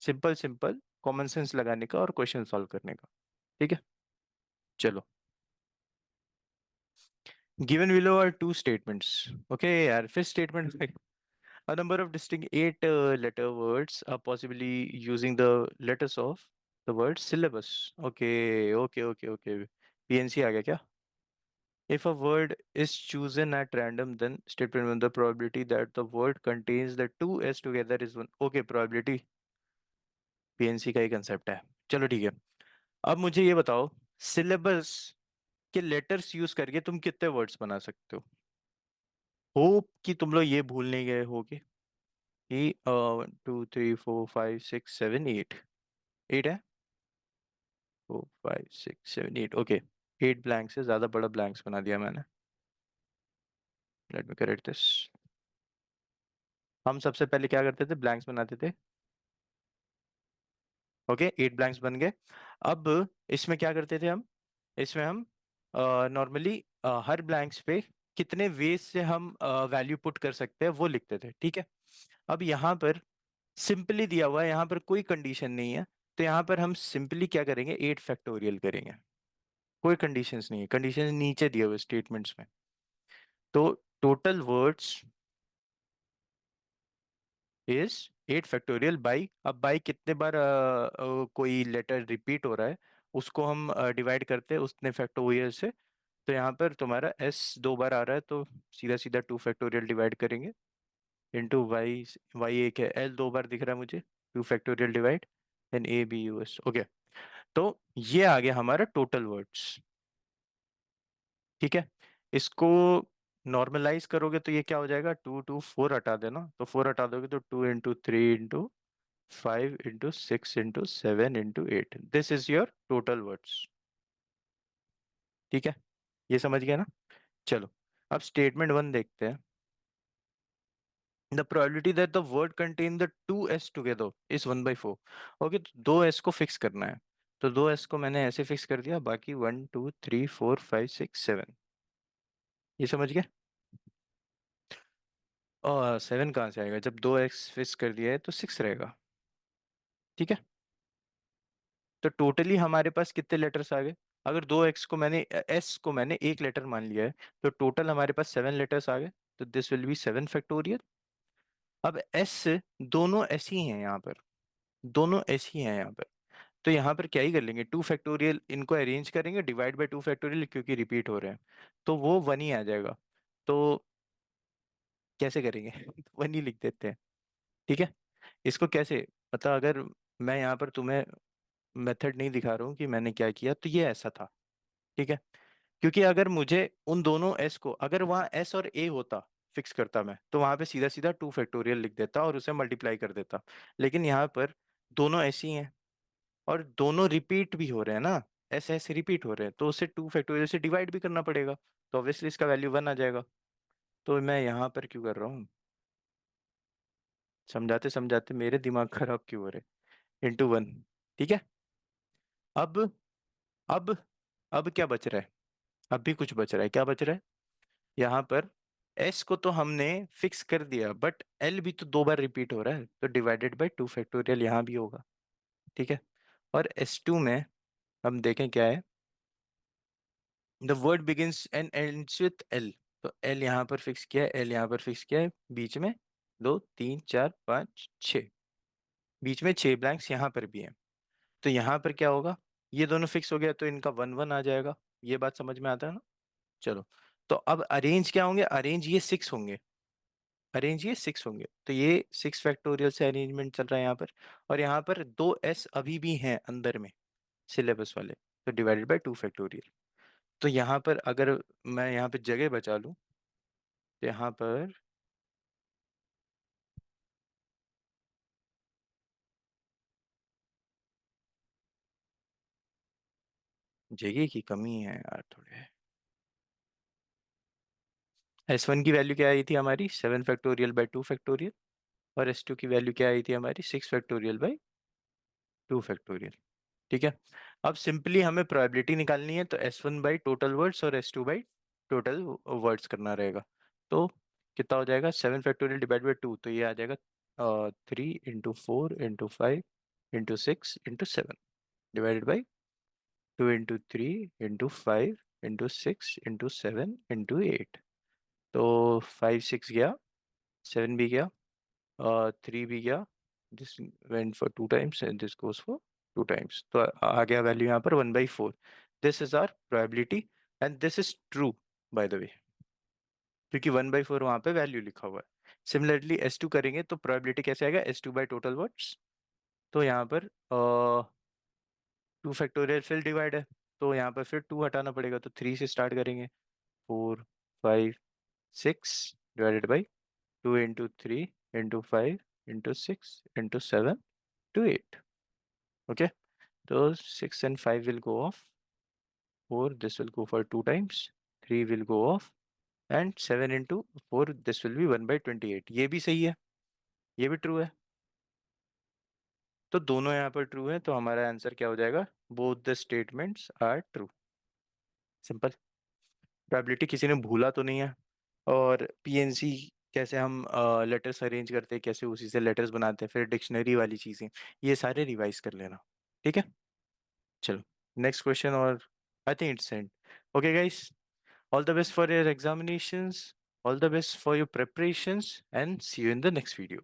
सिंपल सिंपल कॉमन सेंस लगाने का और क्वेश्चन सॉल्व करने का। ठीक है, चलो। Given below are two statements. Okay यार, फिर statement A number of distinct eight letter words are possibly using the letters of the word syllabus. Okay, okay, okay, okay. PNC आ गया क्या? If a word is chosen at random, then statement one, the probability that the word contains the two s together is one. Okay, probability PNC का ही concept है. चलो ठीक है. अब मुझे ये बताओ, सिलेबस के लेटर्स यूज करके तुम कितने वर्ड्स बना सकते हो? होप कि तुम लोग ये भूल नहीं गए होगे कि 1 2 3 4 5 6 7 8 8 है. 4 5 6 7 8. ओके, 8 ब्लैंक से ज्यादा बड़ा ब्लैंक्स बना दिया मैंने. Let me correct this. हम सबसे पहले क्या करते थे? ब्लैंक्स बनाते थे. ओके, 8 ब्लैंक्स बन गए. अब इसमें क्या करते थे हम? इसमें हम नॉर्मली हर ब्लैंक्स पे कितने वेज से हम वैल्यू पुट कर सकते हैं वो लिखते थे. ठीक है. अब यहाँ पर सिंपली दिया हुआ है, यहाँ पर कोई कंडीशन नहीं है. तो यहाँ पर हम सिंपली क्या करेंगे? 8 फैक्टोरियल करेंगे. कोई कंडीशंस नहीं है, कंडीशन नीचे दिए हुए स्टेटमेंट्स में. तो total words is 8 factorial by. अब बाई कितने बार कोई लेटर रिपीट हो रहा है उसको हम डिवाइड करते हैं उतने फैक्टोरियल से. तो यहाँ पर तुम्हारा एस 2 बार आ रहा है तो सीधा सीधा 2 फैक्टोरियल डिवाइड करेंगे इंटू वाई. वाई एक है, एल 2 बार दिख रहा है मुझे. 2 factorial divide then A B U S. Okay. तो ये आ गया हमारा टोटल वर्ड्स. ठीक है. इसको नॉर्मलाइज करोगे तो ये क्या हो जाएगा? 2 2 4 हटा देना, तो 4 हटा दोगे तो 2 into 3 into 5 into 6 into 7 into 8. This is your total words. ठीक है, ये समझ गया ना? चलो, अब स्टेटमेंट वन देखते हैं. The probability that the word contain the two s together is 1/4. Okay, तो दो s को फिक्स करना है. तो दो s को मैंने ऐसे फिक्स कर दिया, बाकी 1 2 3 4 5 6 7. ये समझ गया? और 7 कहाँ से आएगा? जब दो x फिक्स कर दिया है तो 6 रहेगा. ठीक है. तो टोटली हमारे पास कितने लेटर्स आ गए? अगर दो x को मैंने s को मैंने एक लेटर मान लिया है तो टोटल हमारे पास 7 लेटर्स आ गए. तो दिस विल बी 7 फैक्टोरियल. अब s दोनों s ही हैं यहाँ पर. दोनों s ही हैं यहाँ पर. तो यहाँ पर क्या ही कर लेंगे? 2 फैक्टोरियल इनको अरेंज करेंगे, डिवाइड बाय 2 फैक्टोरियल क्योंकि रिपीट हो रहे हैं. तो वो 1 ही आ जाएगा. तो कैसे करेंगे? 1 ही लिख देते हैं. ठीक है. इसको कैसे? मतलब अगर मैं यहाँ पर तुम्हें मेथड नहीं दिखा रहा हूँ कि मैंने क्या किया, तो ये ऐसा था. ठीक है. क्योंकि अगर मुझे उन दोनों एस को, अगर वहाँ एस और ए होता, फिक्स करता मैं, तो वहां पे सीधा सीधा 2 फैक्टोरियल लिख देता और उसे मल्टीप्लाई कर देता. लेकिन यहाँ पर दोनों ऐसी हैं और दोनों रिपीट भी हो रहे हैं ना. ऐसे ऐसे रिपीट हो रहे हैं तो उसे 2 फैक्टोरियल से डिवाइड भी करना पड़ेगा. तो ऑब्वियसली इसका वैल्यू 1 आ जाएगा. तो मैं यहाँ पर क्यों कर रहा हूँ? समझाते समझाते मेरे दिमाग खराब क्यों हो रहे? इंटू 1. ठीक है. अब अब अब क्या बच रहा है? अब भी कुछ बच रहा है. क्या बच रहा है? यहाँ पर एस को तो हमने फिक्स कर दिया, बट एल भी तो 2 बार रिपीट हो रहा है तो डिवाइडेड बाय 2 फैक्टोरियल यहाँ भी होगा. ठीक है. और S2 में हम देखें क्या है. The word begins and ends with L. तो एल यहाँ पर फिक्स किया है, एल यहाँ पर फिक्स किया है. बीच में 2 3 4 5 6, बीच में 6 ब्लैंक्स यहाँ पर भी हैं. तो यहाँ पर क्या होगा? ये दोनों फिक्स हो गया तो इनका 1 1 आ जाएगा. ये बात समझ में आता है ना? चलो. तो अब अरेंज क्या होंगे? अरेंज ये 6 होंगे. अरेंज ये 6 होंगे. तो ये 6 फैक्टोरियल से अरेंजमेंट चल रहा है यहाँ पर. और यहाँ पर दो एस अभी भी हैं अंदर में, सिलेबस वाले. तो डिवाइडेड बाय 2 फैक्टोरियल. तो यहाँ पर अगर मैं यहाँ पे जगह बचा लूँ तो यहाँ पर जगह की कमी है यार थोड़े. S1 की वैल्यू क्या आई थी हमारी? 7 फैक्टोरियल बाय 2 फैक्टोरियल. और S2 की वैल्यू क्या आई थी हमारी? 6 फैक्टोरियल बाय 2 फैक्टोरियल. ठीक है. अब सिंपली हमें प्रोबेबिलिटी निकालनी है तो S1 बाई टोटल वर्ड्स और S2 बाई टोटल वर्ड्स करना रहेगा. तो कितना हो जाएगा? 7 फैक्टोरियल डिवाइड बाई 2, तो ये आ जाएगा 3 into 4 into 5 into 6 into 7 divided by 2 into 3 into 5 into 6 into 7 into 8. तो 5 6 गया, 7 भी गया, 3 भी गया, this went for 2 times and this goes for 2 times, तो आ गया वैल्यू यहाँ पर 1/4। This is our probability and this is true by the way, क्योंकि 1/4 वहाँ पे वैल्यू लिखा हुआ है। सिमिलरली S2 करेंगे तो प्रोबेबिलिटी कैसे आएगा, S2 बाय टोटल वर्ड्स। तो यहाँ पर 2 फैक्टोरियल फिर डिवाइड है, तो यहाँ पर फिर 2 हटाना पड़ेगा, तो 3 से स्टार्ट करेंगे। 4 5 6 divided by 2 into 3 into 5 into 6 into 7 to 8. Okay, so 6 and 5 will go off. 4, this will go for 2 times. 3 will go off. And 7 into 4, this will be 1/28. ये भी सही है, ये भी ट्रू है, तो दोनों यहाँ पर ट्रू है, तो हमारा आंसर क्या हो जाएगा, both the statements are true. Simple. Probability किसी ने भूला तो नहीं है, और पीएनसी कैसे हम लेटर्स अरेंज करते हैं, कैसे उसी से लेटर्स बनाते हैं, फिर डिक्शनरी वाली चीज़ें, ये सारे रिवाइज कर लेना। ठीक है, चलो नेक्स्ट क्वेश्चन, और I think it's and. Okay guys, all the best for your examinations, all the best for your preparations, and see you in the next video.